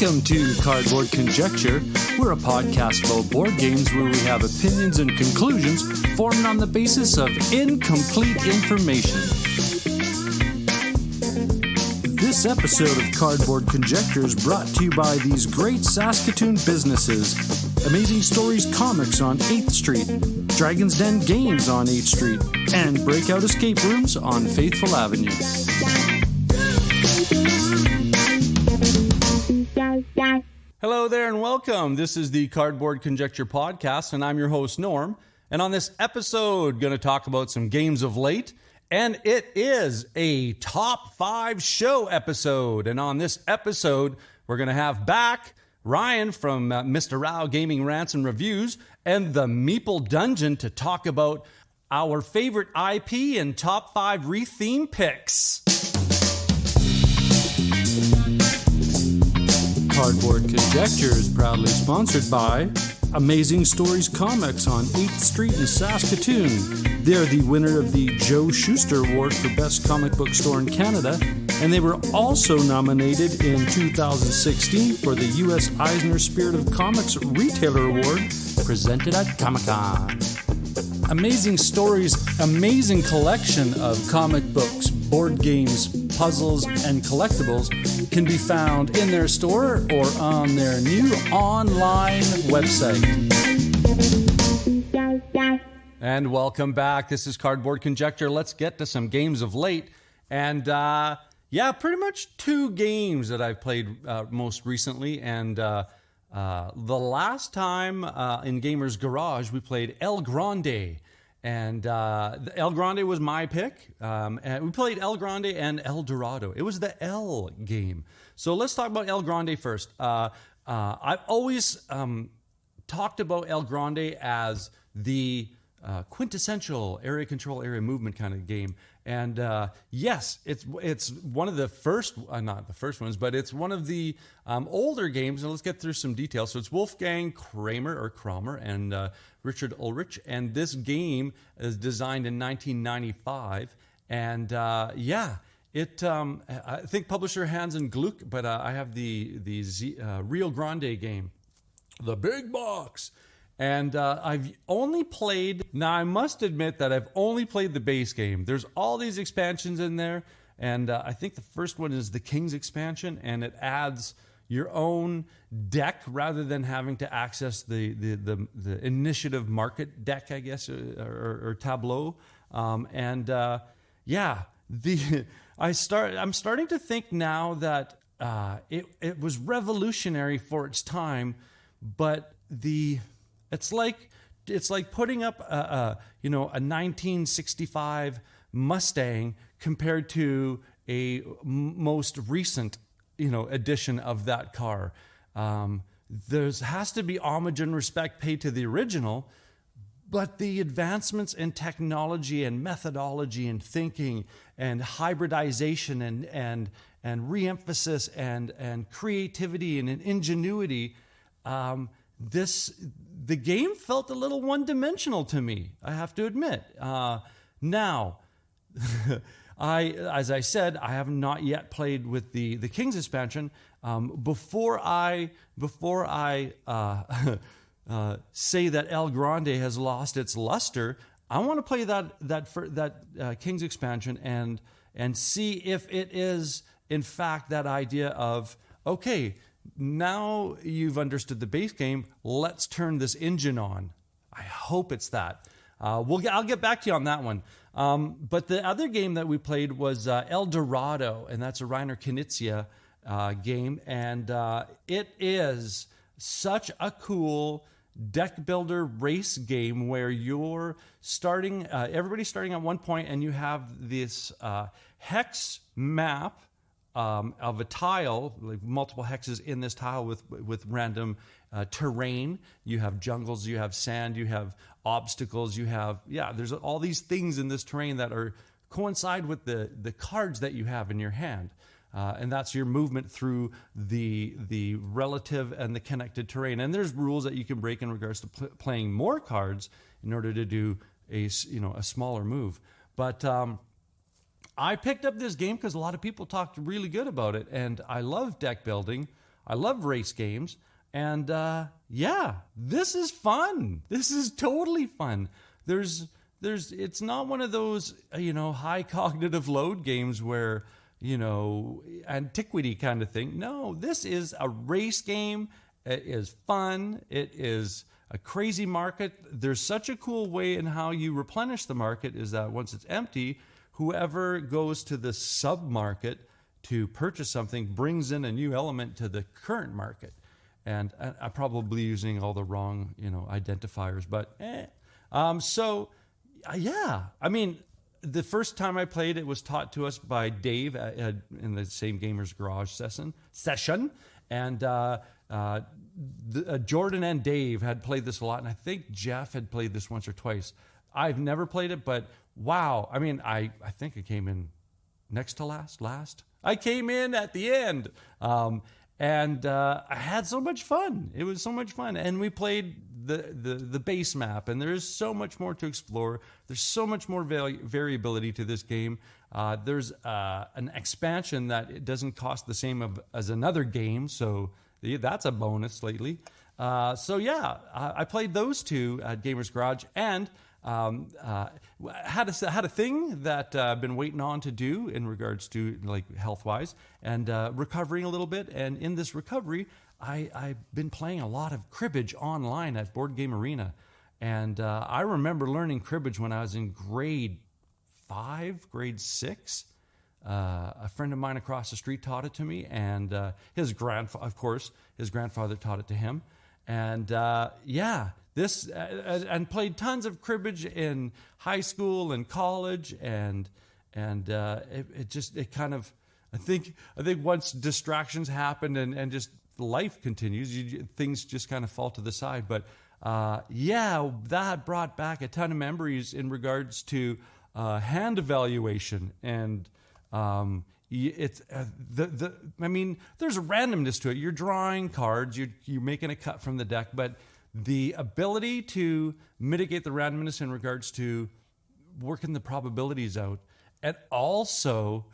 Welcome to Cardboard Conjecture. We're a podcast about board games where we have opinions and conclusions formed on the basis of incomplete information. This episode of Cardboard Conjecture is brought to you by these great Saskatoon businesses: Amazing Stories Comics on 8th Street, Dragon's Den Games on 8th Street, and Breakout Escape Rooms on Faithful Avenue. Hello there and welcome. This is the Cardboard Conjecture podcast, and I'm your host, Norm. And on this episode, going to talk about some games of late, and it is a top 5 show episode. And on this episode, we're going to have back Ryan from MISTARAU Gaming Rants and Reviews and the Meeple Dungeon to talk about our favorite IP and top 5 retheme picks. Cardboard Conjecture is proudly sponsored by Amazing Stories Comics on 8th Street in Saskatoon. They're the winner of the Joe Shuster Award for Best Comic Book Store in Canada, and they were also nominated in 2016 for the U.S. Eisner Spirit of Comics Retailer Award presented at Comic-Con. Amazing Stories' amazing collection of comic books, board games, puzzles, and collectibles can be found in their store or on their new online website. And welcome back. This is Cardboard Conjecture. Let's get to some games of late. And pretty much 2 games that I've played most recently. And the last time in Gamer's Garage, we played El Grande. And El Grande was my pick. And we played El Grande and El Dorado. It was the L game. So let's talk about El Grande first. I've always talked about El Grande as the quintessential area control, area movement kind of game. And yes, it's one of the first, not the first ones, but it's one of the older games. And let's get through some details. So it's Wolfgang Kramer and Richard Ulrich. And this game is designed in 1995. And I think publisher Hans and Gluck, but I have the Rio Grande game, the big box. And I've only played, now I must admit that I've only played the base game. There's all these expansions in there, and I think the first one is the King's expansion, and it adds your own deck rather than having to access the initiative market deck, I guess, or tableau. I'm starting to think now that it was revolutionary for its time, but It's like putting up a 1965 Mustang compared to a most recent edition of that car. There has to be homage and respect paid to the original, but the advancements in technology and methodology and thinking and hybridization and re-emphasis and creativity and ingenuity. The game felt a little one-dimensional to me, I have to admit. Now, as I said, I have not yet played with the King's expansion. Before I say that El Grande has lost its luster, I want to play that King's expansion and see if it is in fact that idea of, okay, now you've understood the base game, let's turn this engine on. I hope it's that. I'll get back to you on that one. But the other game that we played was El Dorado, and that's a Reiner Knizia game. And it is such a cool deck builder race game where you're starting, everybody's starting at one point, and you have this hex map of a tile, like multiple hexes in this tile with random terrain. You have jungles, you have sand, you have obstacles, there's all these things in this terrain that coincide with the cards that you have in your hand. And that's your movement through the relative and the connected terrain. And there's rules that you can break in regards to playing more cards in order to do a smaller move. But I picked up this game because a lot of people talked really good about it, and I love deck building. I love race games. And yeah, this is fun. This is totally fun. It's not one of those, high cognitive load games where, antiquity kind of thing. No, this is a race game. It is fun. It is a crazy market. There's such a cool way in how you replenish the market is that once it's empty, whoever goes to the sub-market to purchase something brings in a new element to the current market. And I'm probably using all the wrong, identifiers, but yeah. I mean, the first time I played, it was taught to us by Dave in the same Gamers Garage session. And Jordan and Dave had played this a lot, and I think Jeff had played this once or twice. I've never played it, but wow. I mean, I think I came in next to last. I came in at the end. And I had so much fun. It was so much fun. And we played the base map, and there is so much more to explore. There's so much more variability to this game. There's an expansion that it doesn't cost the same as another game, so that's a bonus lately. So yeah, I played those two at Gamers Garage, and had a thing that I've been waiting on to do in regards to like health-wise and recovering a little bit. And in this recovery, I've been playing a lot of cribbage online at Board Game Arena. And I remember learning cribbage when I was in grade 6. A friend of mine across the street taught it to me, and his grandfather taught it to him. And and played tons of cribbage in high school and college, and it kind of, I think once distractions happen and just life continues, things just kind of fall to the side. But that brought back a ton of memories in regards to hand evaluation, and it's I mean, there's a randomness to it. You're drawing cards, you're making a cut from the deck, but the ability to mitigate the randomness in regards to working the probabilities out. And also,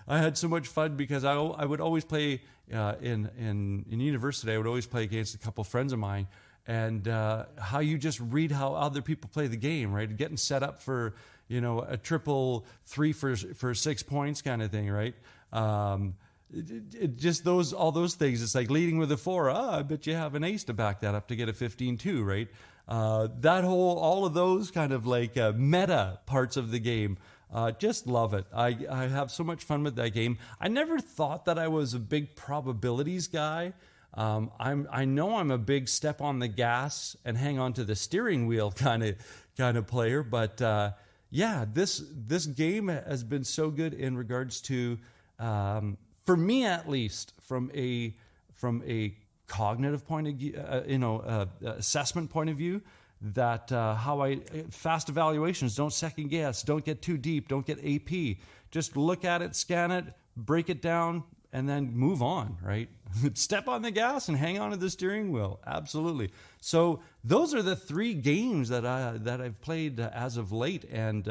I had so much fun because I would always play in university. I would always play against a couple friends of mine, and how you just read how other people play the game, right? Getting set up for a triple 3 for 6 points kind of thing, right? Just all those things. It's like leading with a 4. I bet you have an ace to back that up to get a 15-2, right? All of those kind of like meta parts of the game. Just love it. I have so much fun with that game. I never thought that I was a big probabilities guy. I know I'm a big step on the gas and hang on to the steering wheel kind of player, but this game has been so good in regards to, for me at least, from a cognitive point of view, assessment point of view, that fast evaluations, don't second guess, don't get too deep, don't get AP. Just look at it, scan it, break it down, and then move on, right? Step on the gas and hang on to the steering wheel. Absolutely. So those are the 3 games that I've played as of late, and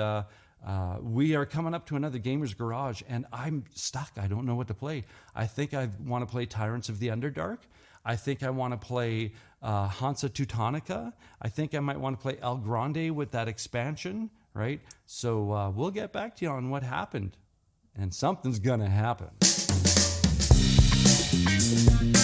we are coming up to another Gamers Garage, and I'm stuck. I don't know what to play. I think I want to play Tyrants of the Underdark. I think I want to play Hansa Teutonica. I think I might want to play El Grande with that expansion, right? So we'll get back to you on what happened, and something's going to happen.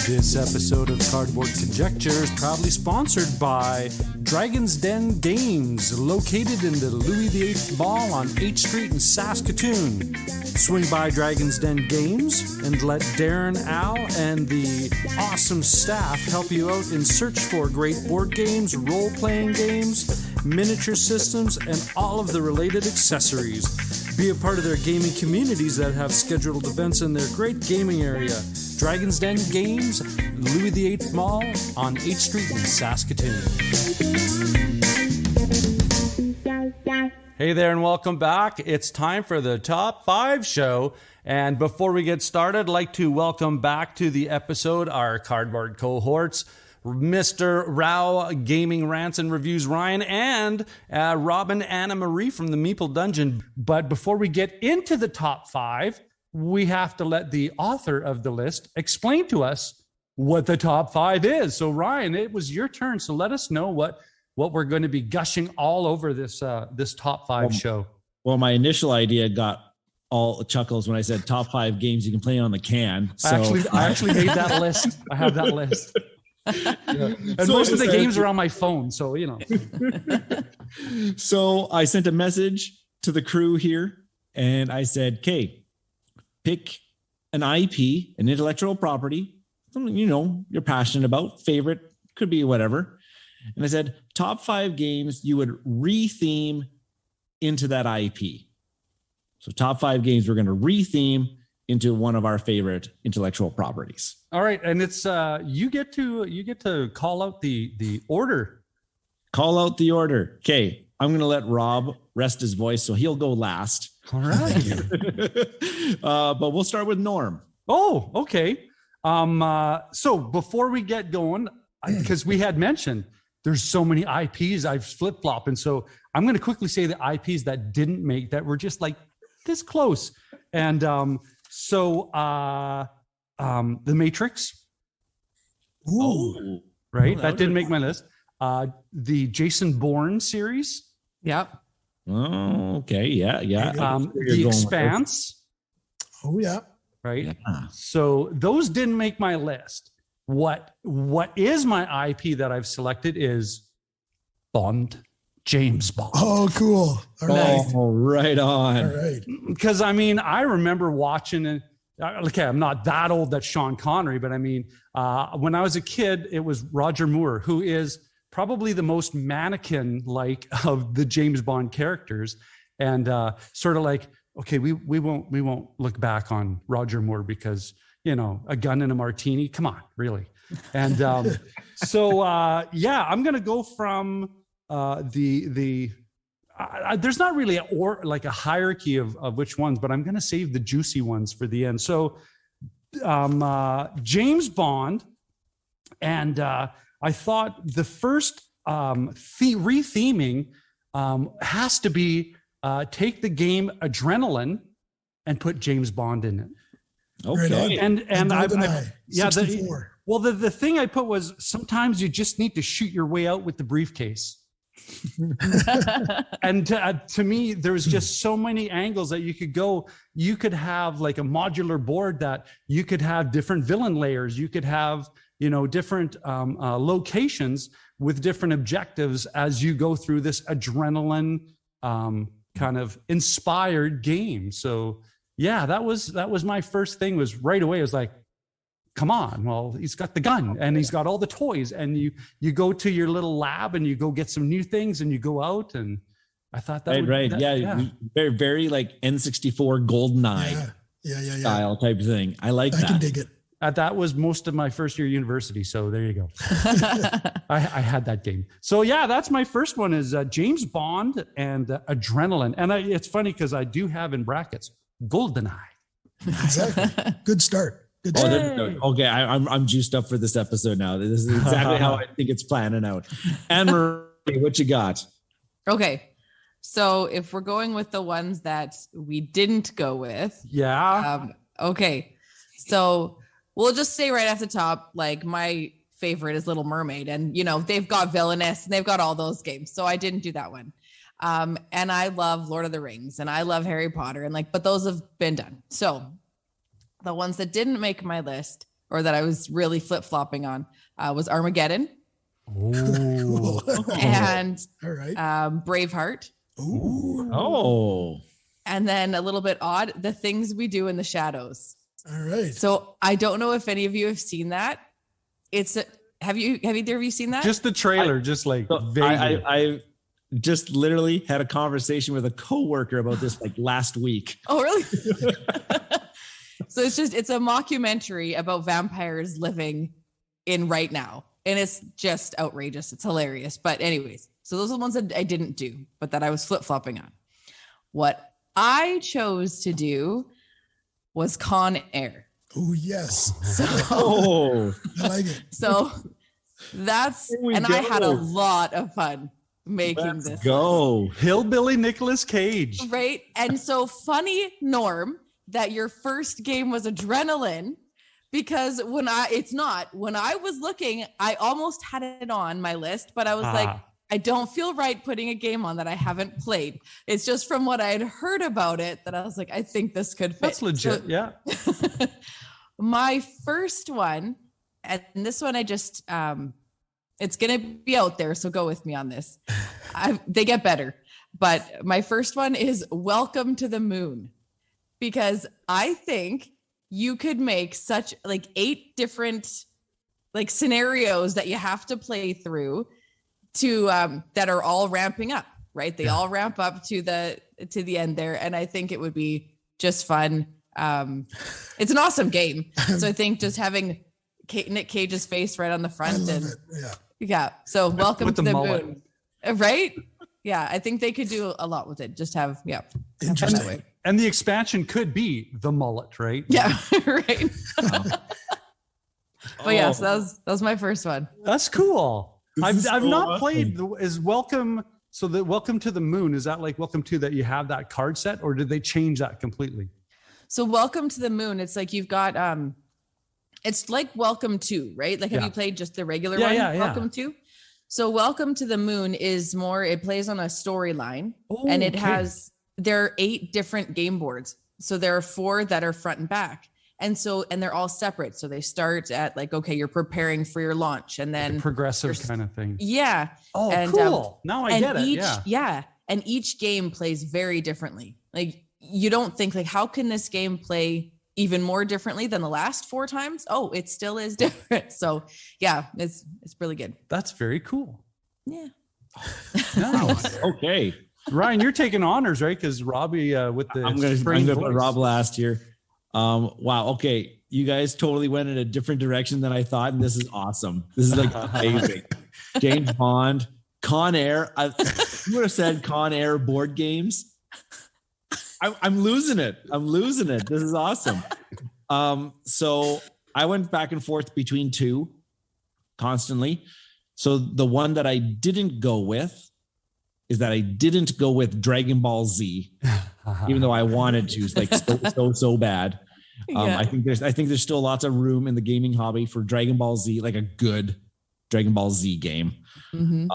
This episode of Cardboard Conjecture is proudly sponsored by Dragon's Den Games, located in the Louis VIII Mall on 8th Street in Saskatoon. Swing by Dragon's Den Games and let Darren, Al, and the awesome staff help you out in search for great board games, role-playing games, miniature systems, and all of the related accessories. Be a part of their gaming communities that have scheduled events in their great gaming area. Dragon's Den Games, Louis VIII Mall on 8th Street in Saskatoon. Hey there and welcome back. It's time for the Top 5 show. And before we get started, I'd like to welcome back to the episode our cardboard cohorts, MISTARAU Gaming Rants and Reviews Ryan, and Robb and Anna-Marie from the Meeple Dungeon. But before we get into the top 5, we have to let the author of the list explain to us what the top 5 is. So Ryan, it was your turn. So let us know what we're going to be gushing all over this top 5 show. Well, my initial idea got all chuckles when I said top 5 games you can play on the can. So I actually made that list. I have that list. Yeah. And So most of the games are on my phone, so So I sent a message to the crew here, and I said, "Okay, pick an IP, an intellectual property, something you're passionate about, favorite, could be whatever." And I said, top 5 games you would re-theme into that IP. So top 5 games we're going to re-theme into one of our favorite intellectual properties. All right, and it's you get to call out the order. Call out the order. Okay, I'm going to let Rob rest his voice, so he'll go last. All right. But we'll start with Norm. Oh, okay. So before we get going, because we had mentioned there's so many IPs I've flip-flopped, and so I'm going to quickly say the IPs that didn't make, that were just like this close. And The Matrix. Ooh. Right? That didn't make my list. The Jason Bourne series. Yep. Oh, okay. Yeah. The Expanse. Oh, yeah. Right? Yeah. So those didn't make my list. What is my IP that I've selected is Bond. James Bond. Oh, cool. All right. Oh, right on. All right. Because I remember watching it. Okay, I'm not that old, that's Sean Connery, but when I was a kid, it was Roger Moore, who is probably the most mannequin-like of the James Bond characters, and sort of like, okay, we won't look back on Roger Moore because a gun and a martini. Come on, really? And I'm gonna go from there's not really a hierarchy of which ones, but I'm going to save the juicy ones for the end. So James Bond, and I thought the first re-theming has to be take the game Adrenaline and put James Bond in it. Okay. And the thing I put was sometimes you just need to shoot your way out with the briefcase. And to me, there was just so many angles that you could go. You could have like a modular board that you could have different villain layers. You could have, different locations with different objectives as you go through this Adrenaline kind of inspired game. So yeah, that was my first thing. Was right away. I was like, come on. Well, he's got the gun and he's got all the toys, and you go to your little lab and you go get some new things and you go out. And I thought that very, very like N64 GoldenEye style type of thing. I like that. I can dig it. That was most of my first year university. So there you go. I had that game. So yeah, that's my first one is James Bond and Adrenaline. And it's funny because I do have in brackets GoldenEye. Exactly. Good start. Okay, I'm juiced up for this episode now. This is exactly how I think it's planning out. Anna-Marie, what you got? Okay, so if we're going with the ones that we didn't go with, okay, so we'll just say right off the top, like my favorite is Little Mermaid, and they've got Villainous and they've got all those games, so I didn't do that one. And I love Lord of the Rings and I love Harry Potter, but those have been done. So the ones that didn't make my list, or that I was really flip-flopping on, was Armageddon. Ooh. And all right. Braveheart. Ooh. Oh. And then a little bit odd, The Things We Do in the Shadows. All right. So I don't know if any of you have seen that. Have either of you seen that? Just the trailer, I just literally had a conversation with a coworker about this like last week. Oh, really? So it's a mockumentary about vampires living in right now. And it's just outrageous. It's hilarious. But anyways, so those are the ones that I didn't do, but that I was flip-flopping on. What I chose to do was Con Air. Oh, yes. So, I like it. So I had a lot of fun making this. Let's go. Hillbilly Nicolas Cage. Right. And so funny, Norm, that your first game was Adrenaline, because when I was looking, I almost had it on my list, but I was like, I don't feel right putting a game on that I haven't played. It's just from what I had heard about it that I was like, I think this could fit. That's legit. Yeah. My first one, and this one I just, it's going to be out there. So go with me on this. They get better. But my first one is Welcome to the Moon, because I think you could make such like 8 different like scenarios that you have to play through to that are all ramping up, right? They all ramp up to the end there. And I think it would be just fun. It's an awesome game. So I think just having Nick Cage's face right on the front yeah. So welcome to the moon. Right? Yeah, I think they could do a lot with it. Just have Interesting. And the expansion could be the mullet, right? Yeah, right. But yeah, so that was my first one. That's cool. I've not played Welcome. So the Welcome to the Moon, is that like Welcome to that you have that card set, or did they change that completely? So Welcome to the Moon, it's like you've got it's like Welcome to, right? Like have you played just the regular one? Welcome to? So Welcome to the Moon is more, it plays on a storyline, and it has, there are 8 different game boards. So there are 4 that are front and back. And they're all separate. So they start at like, okay, you're preparing for your launch, and then like progressive kind of thing. Yeah. Oh, and, cool. Now I get it. Yeah. And each game plays very differently. Like you don't think like, how can this game play even more differently than the last 4 times? Oh, it still is different. So yeah, it's really good. That's very cool. Yeah. Nice. Okay. Ryan, you're taking honors, right? Because Robbie with the I'm going to put Rob last year. Wow. Okay. You guys totally went in a different direction than I thought. And this is awesome. This is like amazing. James Bond, Con Air. You would have said Con Air board games. I'm losing it. This is awesome. So I went back and forth between 2 constantly. So the one that I didn't go with is that I didn't go with Dragon Ball Z, even though I wanted to. It's like so bad. I think there's still lots of room in the gaming hobby for Dragon Ball Z, like a good Dragon Ball Z game. Mm-hmm.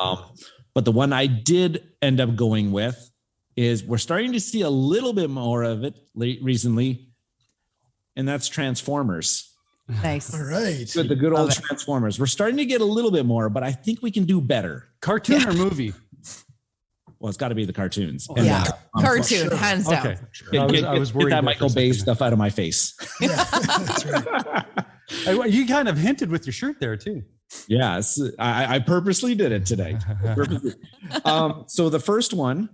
But the one I did end up going with is we're starting to see a little bit more of it recently, and that's Transformers. Nice. All right. The good old Transformers. We're starting to get a little bit more, but I think we can do better. Cartoon or movie? Well, it's got to be the cartoons. Cartoon, hands down. Okay. I was worried get that Michael Bay stuff out of my face. Yeah, that's right. You kind of hinted with your shirt there too. Yes, I purposely did it today. So the first one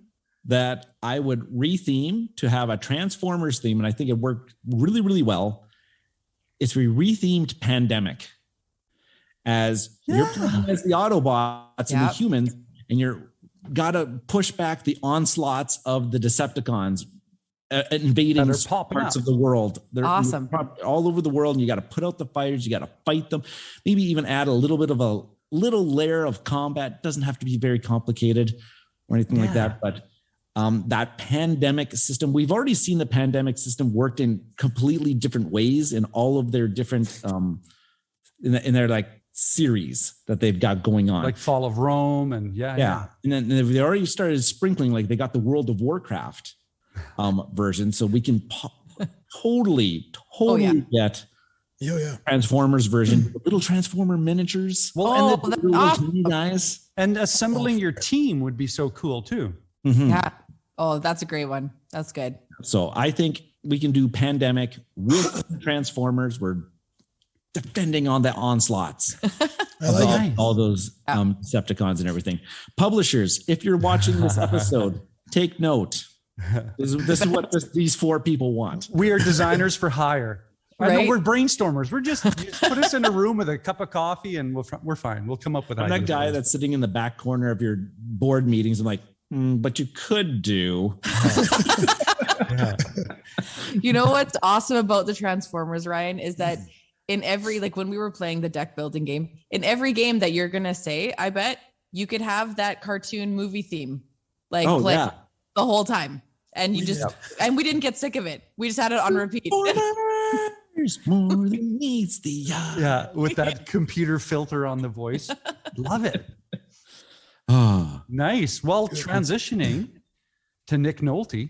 that I would retheme to have a Transformers theme, and I think it worked really, really well, is we rethemed Pandemic. As you're playing as the Autobots and the humans, and you're got to push back the onslaughts of the Decepticons invading parts of the world. They're awesome all over the world, and you got to put out the fighters. You got to fight them. Maybe even add a little bit of a little layer of combat. It doesn't have to be very complicated or anything like that, but that Pandemic system, we've already seen the Pandemic system worked in completely different ways in all of their different in their like series that they've got going on, like Fall of Rome and and then they already started sprinkling, like they got the World of Warcraft version, so we can totally get Transformers version, little Transformer miniatures. Well, and the little guys, and assembling your team would be so cool too. Mm-hmm. Yeah. Oh, that's a great one. That's good. So I think we can do Pandemic with Transformers. We're defending on the onslaughts of all those Decepticons and everything. Publishers, if you're watching this episode, take note. This is what these 4 people want. We are designers for hire. Right? I know we're brainstormers. We're just put us in a room with a cup of coffee and we're fine. We'll come up with that guy that's sitting in the back corner of your board meetings. I'm like, but you could do. You know what's awesome about the Transformers, Ryan, is that in every, like when we were playing the deck building game, in every game that you're going to say, I bet you could have that cartoon movie theme, like play the whole time. And you just, and we didn't get sick of it. We just had it on repeat. There's more than meets the eye. Yeah, with that computer filter on the voice. Love it. Ah, Nice. Well, transitioning to Nick Nolte.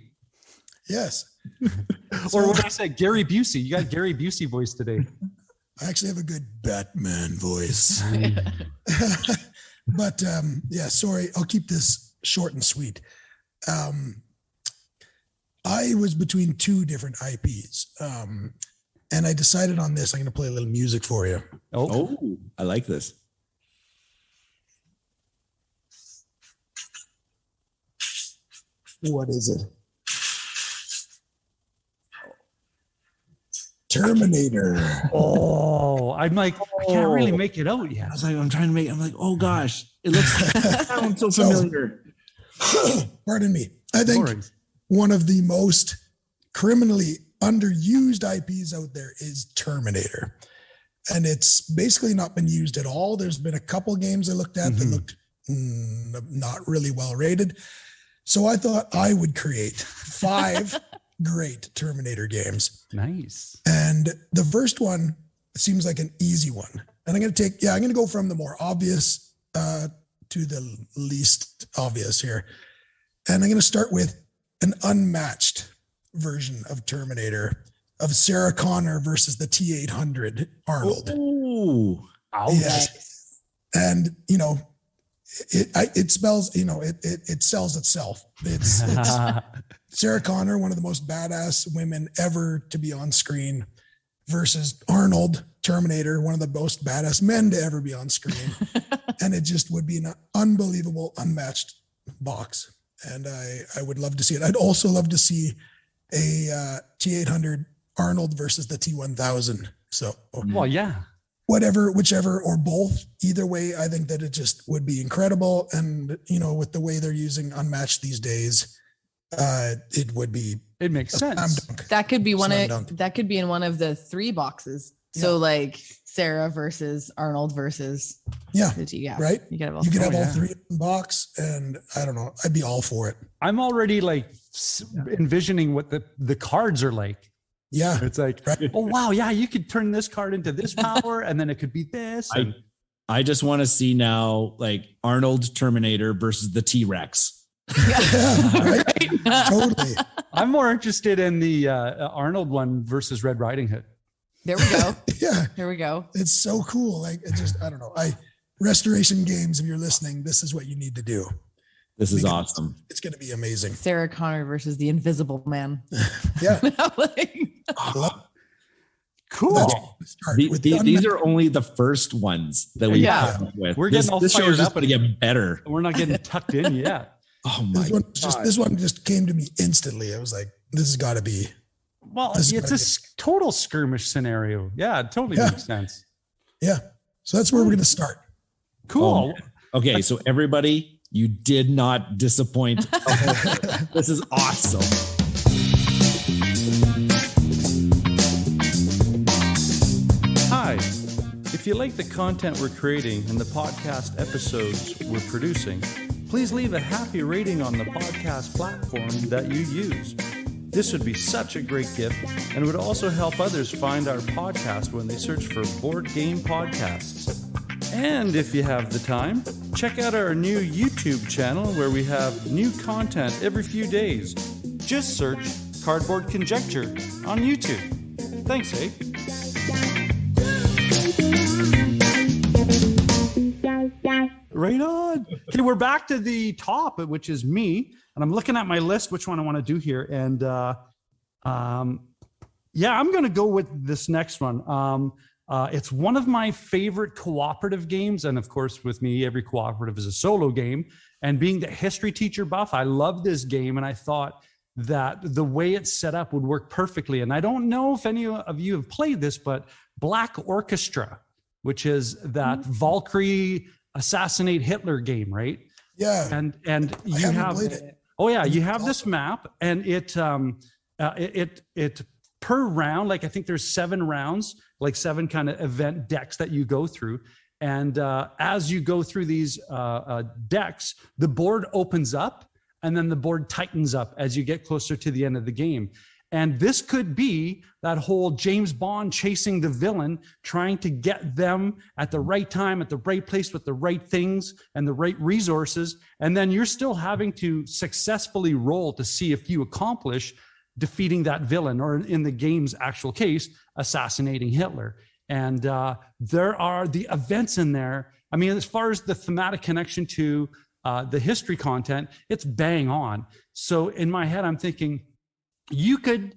Yes. Or what did I say? Gary Busey. You got Gary Busey voice today. I actually have a good Batman voice. But yeah, sorry. I'll keep this short and sweet. I was between two different IPs. And I decided on this. I'm going to play a little music for you. oh, I like this. What is it? Terminator. Oh, I'm like, I can't really make it out yet. I was like, I'm like, oh gosh, it sounds so familiar. Pardon me. I think one of the most criminally underused IPs out there is Terminator. And it's basically not been used at all. There's been a couple games I looked at that looked not really well rated. So I thought I would create 5 great Terminator games. Nice. And the first one seems like an easy one. And I'm going to go from the more obvious to the least obvious here. And I'm going to start with an unmatched version of Terminator of Sarah Connor versus the T-800 Arnold. Oh, yes. And, you know, it spells, you know, it sells itself. It's Sarah Connor, one of the most badass women ever to be on screen, versus Arnold, Terminator, one of the most badass men to ever be on screen. And it just would be an unbelievable, unmatched box. And I would love to see it. I'd also love to see a T-800 Arnold versus the T-1000. So, well, yeah. Whichever, or both. Either way, I think that it just would be incredible. And, you know, with the way they're using Unmatched these days, it would be. It makes sense. That could be that could be in one of the 3 boxes. So like Sarah versus Arnold versus right. You could have all 3 in the box, and I don't know. I'd be all for it. I'm already like envisioning what the cards are like. Yeah. It's like, oh, wow. Yeah. You could turn this card into this power, and then it could be this. I just want to see now, like Arnold Terminator versus the T-Rex. Right? Totally. I'm more interested in the Arnold one versus Red Riding Hood. There we go. Yeah. There we go. It's so cool. Like, it just, I don't know. Restoration Games, if you're listening, this is what you need to do. This is awesome. It's going to be amazing. Sarah Connor versus the Invisible Man. Yeah. Cool. These are only the first ones that we come up with. We're getting all this show fired is just up going to get better. We're not getting tucked in yet. Oh my God. This one just came to me instantly. I was like, this has got to be. Well, it's a total skirmish scenario. Yeah, it totally makes sense. Yeah. So that's where we're going to start. Cool. Okay. So everybody, you did not disappoint. This is awesome. Hi. If you like the content we're creating and the podcast episodes we're producing, please leave a happy rating on the podcast platform that you use. This would be such a great gift, and would also help others find our podcast when they search for board game podcasts. And if you have the time, check out our new YouTube channel where we have new content every few days. Just search Cardboard Conjecture on YouTube. Thanks, eh? Right on. Okay, we're back to the top, which is me. And I'm looking at my list, which one I want to do here. And I'm going to go with this next one. It's one of my favorite cooperative games. And of course, with me, every cooperative is a solo game. And being the history teacher buff, I love this game. And I thought that the way it's set up would work perfectly. And I don't know if any of you have played this, but Black Orchestra, which is that Valkyrie assassinate Hitler game, right? Yeah. And you have played it. Oh yeah, you have this map, and it per round, like I think there's 7 rounds, like 7 kind of event decks that you go through. And as you go through these decks, the board opens up, and then the board tightens up as you get closer to the end of the game. And this could be that whole James Bond chasing the villain, trying to get them at the right time, at the right place with the right things and the right resources. And then you're still having to successfully roll to see if you accomplish defeating that villain, or in the game's actual case, assassinating Hitler. And there are the events in there. I mean, as far as the thematic connection to the history content, it's bang on. So in my head, I'm thinking, you could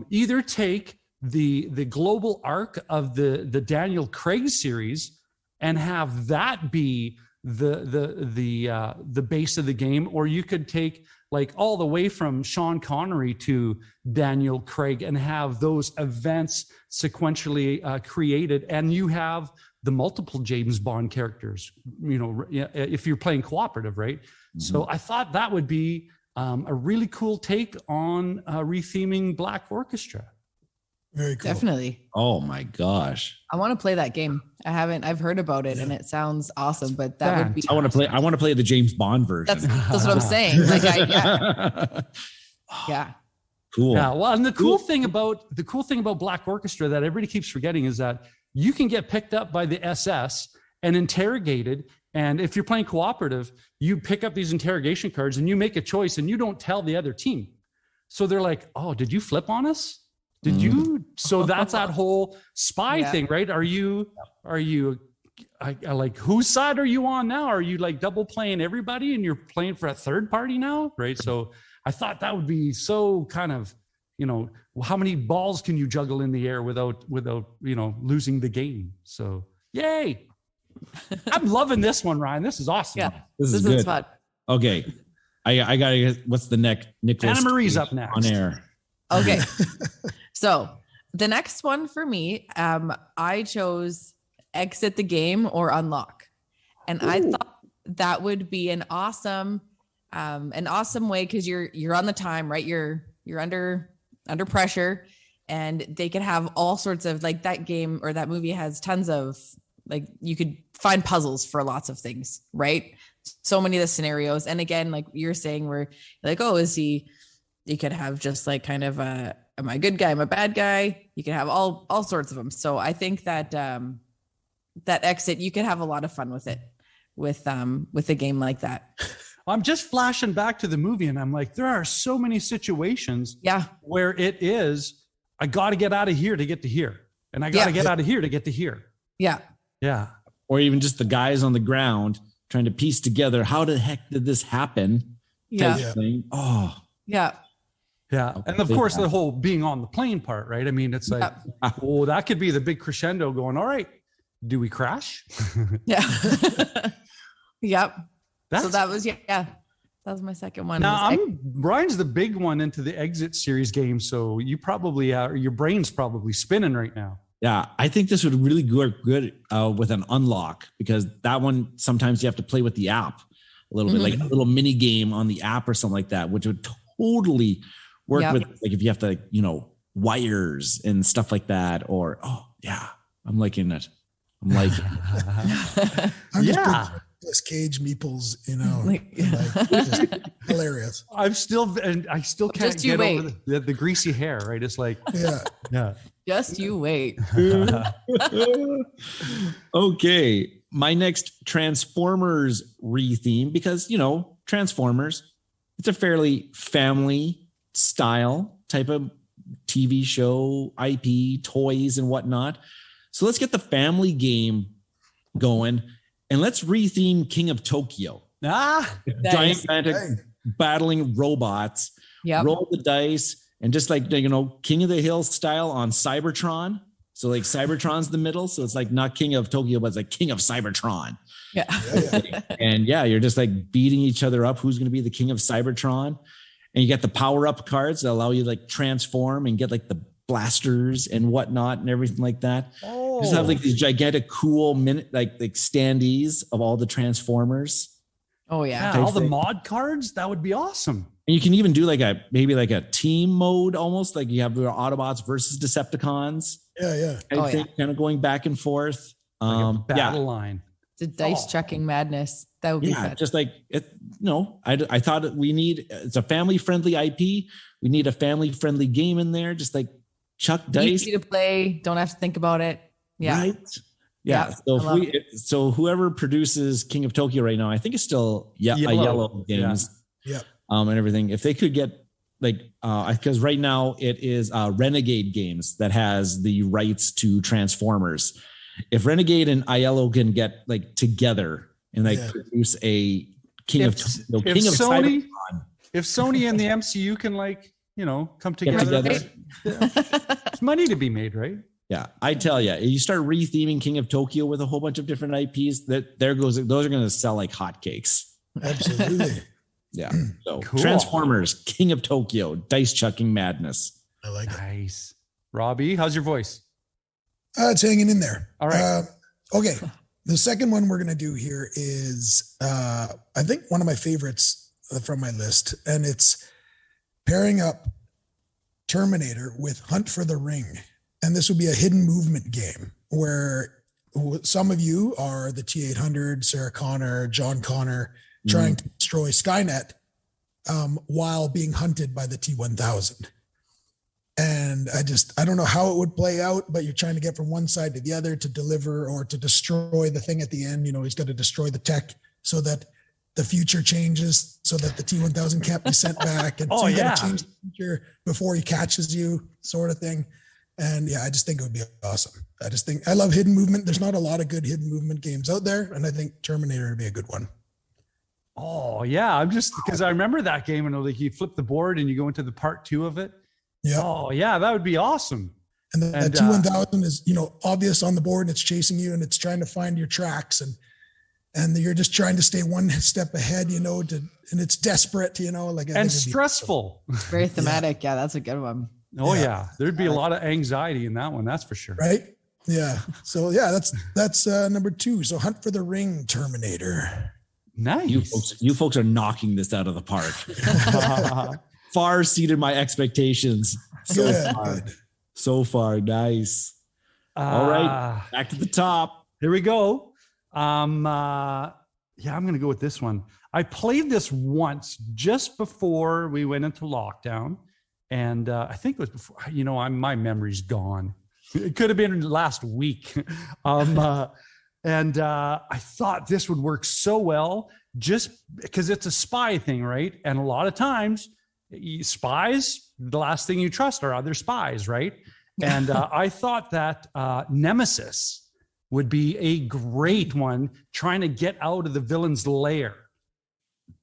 either take the global arc of the Daniel Craig series and have that be the base of the game, or you could take like all the way from Sean Connery to Daniel Craig and have those events sequentially created, and you have the multiple James Bond characters, if you're playing cooperative, right? Mm-hmm. So I thought that would be a really cool take on retheming Black Orchestra. Very cool. Definitely. Oh my gosh. I want to play that game. I've heard about it and it sounds awesome, but that would be I want to play the James Bond version. That's what I'm saying. Like yeah. Cool. Yeah. Well, and the cool thing about Black Orchestra that everybody keeps forgetting is that you can get picked up by the SS and interrogated. And if you're playing cooperative, you pick up these interrogation cards and you make a choice and you don't tell the other team. So they're like, oh, did you flip on us? Did you? So that's that whole spy thing, right? Are you like, whose side are you on now? Are you like double playing everybody and you're playing for a third party now? Right. So I thought that would be so kind of, how many balls can you juggle in the air without, losing the game? So yay. I'm loving this one, Ryan. This is awesome. Yeah. This is good. Fun. Okay. I got to get, what's the next? Nicholas Anna-Marie's up next. On air. Okay. So the next one for me, I chose exit the game or unlock. And I thought that would be an awesome way, because you're on the time, right? You're under pressure, and they could have all sorts of, like, that game or that movie has tons of, like, you could find puzzles for lots of things, right? So many of the scenarios. And again, like you're saying, where like, oh, you could have just like kind of am I a good guy? I'm a bad guy. You can have all sorts of them. So I think that that exit, you could have a lot of fun with it, with a game like that. I'm just flashing back to the movie, and I'm like, there are so many situations where it is, I got to get out of here to get to here, and I got to get out of here to get to here. Yeah. Yeah. Or even just the guys on the ground trying to piece together, how the heck did this happen? Yeah. Thing. Oh. Yeah. Yeah. And of course, the whole being on the plane part, right? I mean, it's like, oh, that could be the big crescendo going, all right, do we crash? Yeah. Yep. So that was, that was my second one. Now, Brian's the big one into the Exit series game. So you probably, your brain's probably spinning right now. Yeah, I think this would really work good with an unlock, because that one, sometimes you have to play with the app a little bit, like a little mini game on the app or something like that, which would totally work with, like, if you have to, wires and stuff like that, or, I'm liking it. I'm liking it. Nicolas Cage meeples, just hilarious. I still can't get over the greasy hair, right? It's like, yeah. Just you wait. Okay. My next Transformers retheme, because, Transformers, it's a fairly family style type of TV show, IP, toys and whatnot. So let's get the family game going, and let's retheme King of Tokyo. Gigantic battling robots. Yeah. Roll the dice. And just like, King of the Hill style on Cybertron. So like Cybertron's the middle. So it's like not King of Tokyo, but it's like King of Cybertron. Yeah. And you're just like beating each other up. Who's going to be the King of Cybertron? And you get the power up cards that allow you to like transform and get like the blasters and whatnot and everything like that. Oh. Just have like these gigantic, cool like standees of all the Transformers. Oh yeah. All the mod cards. That would be awesome. And you can even do maybe a team mode, almost like you have your Autobots versus Decepticons. Yeah. Kind of going back and forth. Like a battle line. The dice chucking madness. That would be fun. Just like it. No, I thought it's a family friendly IP. We need a family friendly game in there. Just like chuck dice. Easy to play. Don't have to think about it. Yeah. Right. Yeah. So whoever produces King of Tokyo right now, I think it's still Yellow Games. Yeah. And everything. If they could get because right now it is Renegade Games that has the rights to Transformers. If Renegade and Aiello can get like together and produce a King of Tokyo, if Sony and the MCU can come together. There's money to be made, right? Yeah, I tell you start retheming King of Tokyo with a whole bunch of different IPs. Those are going to sell like hotcakes. Absolutely. Yeah. So cool. Transformers, King of Tokyo, dice chucking madness. I like it. Nice. Robbie, how's your voice? It's hanging in there. All right. Okay. The second one we're going to do here is, I think one of my favorites from my list, and it's pairing up Terminator with Hunt for the Ring. And this will be a hidden movement game where some of you are the T-800, Sarah Connor, John Connor, trying to destroy Skynet while being hunted by the T-1000. And I don't know how it would play out, but you're trying to get from one side to the other to deliver or to destroy the thing at the end. He's got to destroy the tech so that the future changes, so that the T-1000 can't be sent back. And so you got to change the future before he catches you, sort of thing. And I just think it would be awesome. I love hidden movement. There's not a lot of good hidden movement games out there. And I think Terminator would be a good one. Oh yeah. I'm just, because I remember that game and like you flip the board and you go into the part 2 of it. Yeah. Oh yeah, that would be awesome. And the T-1000 is, obvious on the board and it's chasing you and it's trying to find your tracks and you're just trying to stay one step ahead, and it's desperate, and stressful. It's very thematic. Yeah, that's a good one. Oh yeah. There'd be a lot of anxiety in that one. That's for sure. Right. Yeah. So that's number 2. So Hunt for the Ring, Terminator. Nice. You folks are knocking this out of the park. Far exceeded my expectations. So far. Nice. All right. Back to the top. Here we go. I'm going to go with this one. I played this once just before we went into lockdown. And I think it was before, my memory's gone. It could have been last week. And I thought this would work so well just because it's a spy thing, right? And a lot of times spies, the last thing you trust are other spies, right? And I thought that Nemesis would be a great one trying to get out of the villain's lair.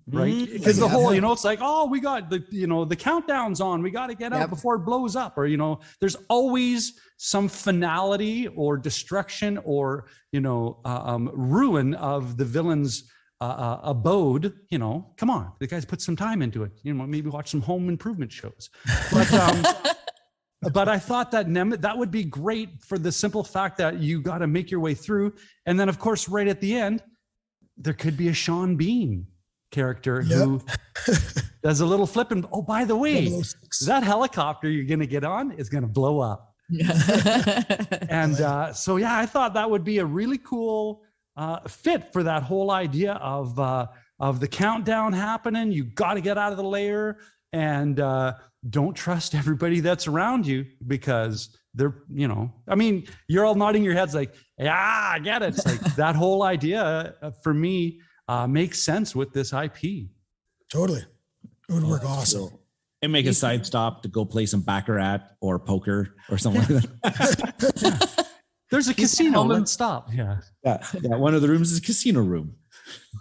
Right. Because the whole, it's like, oh, we got the countdown's on. We got to get out before it blows up. Or, there's always some finality or destruction or, ruin of the villain's abode. Come on, the guys put some time into it. Maybe watch some home improvement shows. But, but I thought that that would be great for the simple fact that you got to make your way through. And then, of course, right at the end, there could be a Sean Bean character who does a little flip and by the way, that helicopter you're going to get on is going to blow up. And I thought that would be a really cool fit for that whole idea of the countdown happening. You got to get out of the lair and don't trust everybody that's around you because they're, you're all nodding your heads like, yeah, I get it. It's like that whole idea for me makes sense with this IP. Totally. It would work awesome. And make a side stop to go play some Baccarat or poker or something like that. There's a casino. Let's stop. Yeah. One of the rooms is a casino room.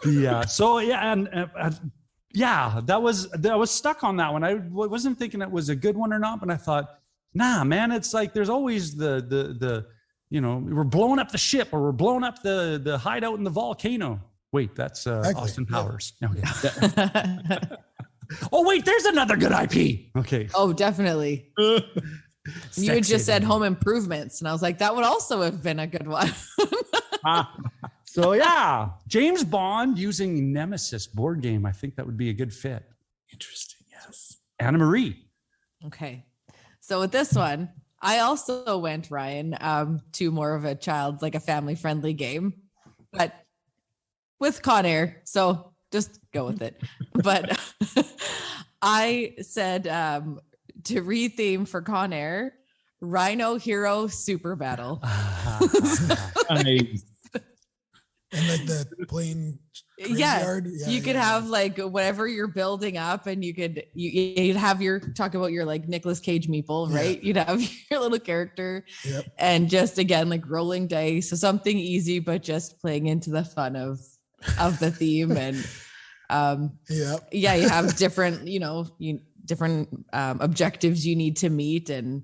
Yeah. So that was stuck on that one. I wasn't thinking it was a good one or not, but I thought, nah, man, it's like there's always the we're blowing up the ship or we're blowing up the hideout in the volcano. Wait, that's Austin Powers. Yeah. Okay. Oh, wait, there's another good IP. Okay. Oh, definitely. You had just said home improvements, and I was like, that would also have been a good one. So, yeah, James Bond using Nemesis board game. I think that would be a good fit. Interesting, yes. Anna-Marie. Okay. So with this one, I also went, Ryan, to more of a child, like a family-friendly game. But with Con Air. So just go with it. But I said to retheme for Con Air, Rhino Hero Super Battle. Nice. And like the plane. Yeah, you could have like whatever you're building up, and you'd have your talk about your like Nicolas Cage Meeple, right? You'd have your little character, and just again like rolling dice, so something easy, but just playing into the fun of the theme. And you have different, different objectives you need to meet and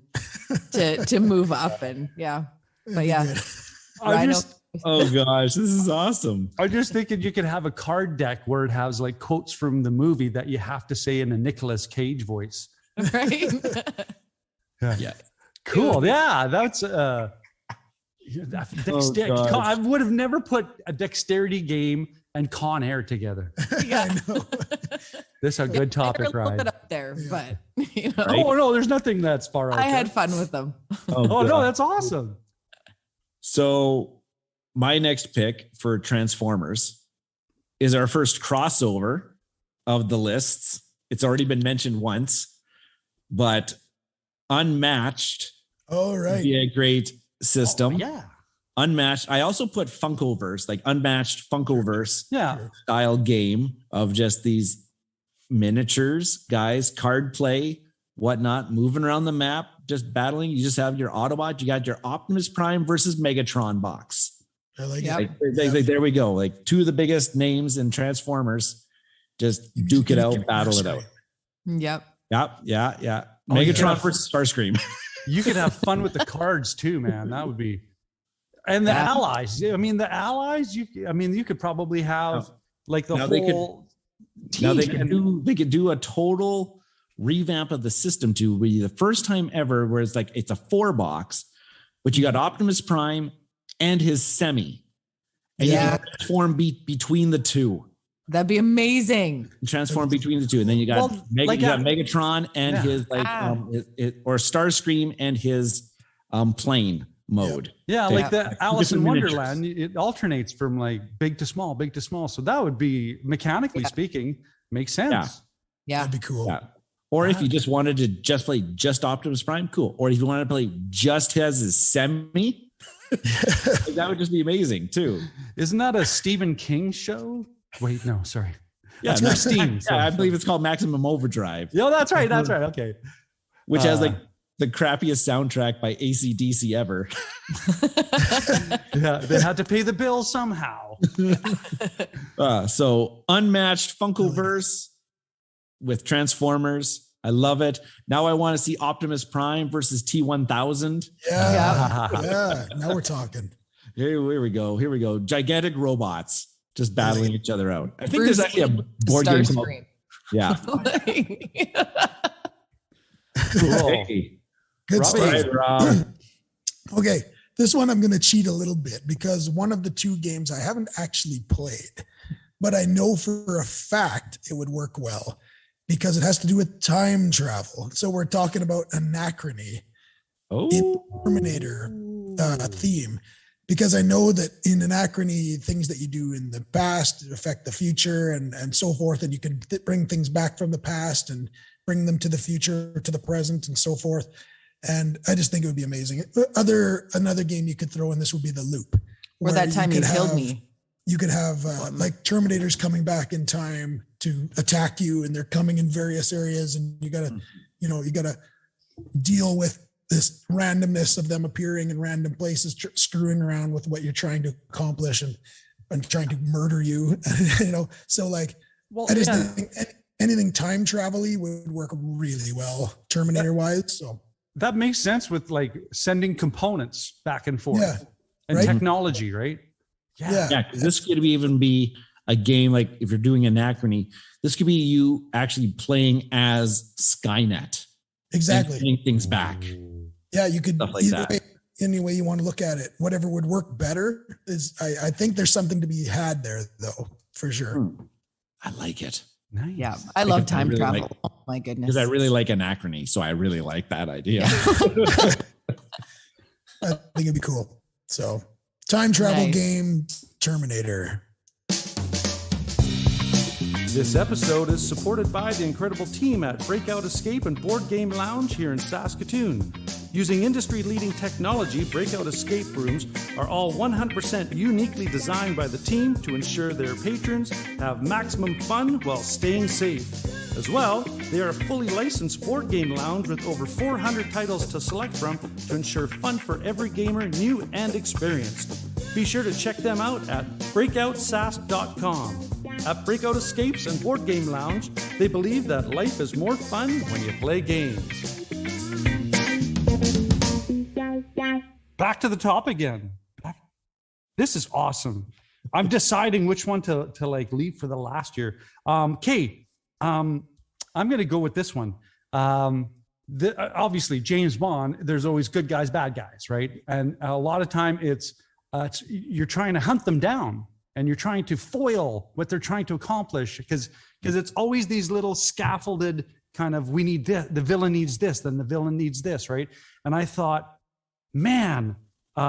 to move up, and but oh gosh, this is awesome. I'm just thinking you could have a card deck where it has like quotes from the movie that you have to say in a Nicolas Cage voice. Right. Yeah. Cool. Yeah. That's dexterity. I would have never put a dexterity game and Con Air together. Yeah. I know. This is a good topic, right? right? Up there, but Right? Oh no, there's nothing that's far out. I had fun with them. Oh no, that's awesome. So my next pick for Transformers is our first crossover of the lists. It's already been mentioned once, but Unmatched would be a great system. Unmatched. I also put Funkoverse, like Unmatched Funkoverse style game of just these miniatures, guys, card play, whatnot, moving around the map, just battling. You just have your Autobot. You got your Optimus Prime versus Megatron box. I like it. Like, there we go. Like two of the biggest names in Transformers. Just duke it out, battle it out. Yep. Yeah. Megatron versus Starscream. You could have fun with the cards too, man. That would be. And the allies. I mean, the allies. You could probably have like the whole team. Now they could do a total revamp of the system to be the first time ever where it's like it's a 4-box, but you got Optimus Prime and his semi, and you can transform between the two. That'd be amazing. Transform between the two, and then you got you got Megatron and his or Starscream and his plane mode. Yeah, like the Alice in Wonderland, it alternates from like big to small. So that would be mechanically speaking makes sense. Yeah, that'd be cool. Yeah. Or if you just wanted to just play just Optimus Prime, cool. Or if you wanted to play just his semi. That would just be amazing too. Isn't that a Stephen King show? Wait, no, sorry. Yeah, that's Christine. I believe it's called Maximum Overdrive. Yeah, that's right. Okay. Which has like the crappiest soundtrack by AC/DC ever. Yeah, they had to pay the bill somehow. So Unmatched Funkoverse with Transformers. I love it. Now I want to see Optimus Prime versus T-1000. Yeah. Now we're talking. Here we go. Gigantic robots just battling each other out. I think there's actually a board game called. Yeah. Cool. Good stuff. Rob. Okay. This one I'm going to cheat a little bit because one of the two games I haven't actually played, but I know for a fact it would work well. Because it has to do with time travel. So we're talking about Anachrony in Terminator theme. Because I know that in Anachrony, things that you do in the past affect the future and so forth. And you can bring things back from the past and bring them to the future, to the present and so forth. And I just think it would be amazing. Another game you could throw in this would be The Loop. Or That Time You Killed Me. You could have like Terminators coming back in time to attack you, and they're coming in various areas, and you gotta deal with this randomness of them appearing in random places, screwing around with what you're trying to accomplish and trying to murder you. So like, I just think anything time travel-y would work really well, Terminator wise. So that makes sense with like sending components back and forth and technology, right? Yeah. This could even be a game like if you're doing Anachrony, this could be you actually playing as Skynet. Exactly. Getting things back. Yeah, you could stuff like that. Any way you want to look at it. Whatever would work better is I think there's something to be had there though, for sure. I like it. Nice. Yeah, I love time travel. Oh my goodness. Because I really like Anachrony, so I really like that idea. I think it'd be cool. So time travel game, Terminator. This episode is supported by the incredible team at Breakout Escape and Board Game Lounge here in Saskatoon. Using industry-leading technology, Breakout Escape rooms are all 100% uniquely designed by the team to ensure their patrons have maximum fun while staying safe. As well, they are a fully licensed board game lounge with over 400 titles to select from to ensure fun for every gamer, new and experienced. Be sure to check them out at breakoutsask.com. At Breakout Escapes and Board Game Lounge, they believe that life is more fun when you play games. Back to the top again. This is awesome. I'm deciding which one to like leave for the last year. Kate, I'm going to go with this one. Obviously, James Bond, there's always good guys, bad guys, right? And a lot of time it's you're trying to hunt them down and you're trying to foil what they're trying to accomplish because it's always these little scaffolded kind of, we need this, the villain needs this, then the villain needs this, right? And I thought, man,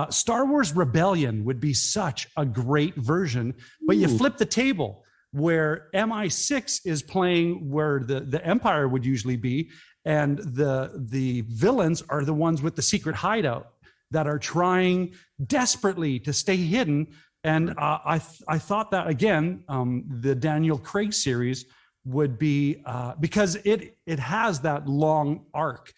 Star Wars Rebellion would be such a great version, but you flip the table where MI6 is playing where the Empire would usually be, and the villains are the ones with the secret hideout that are trying desperately to stay hidden. And I thought that, again, the Daniel Craig series would be, because it has that long arc,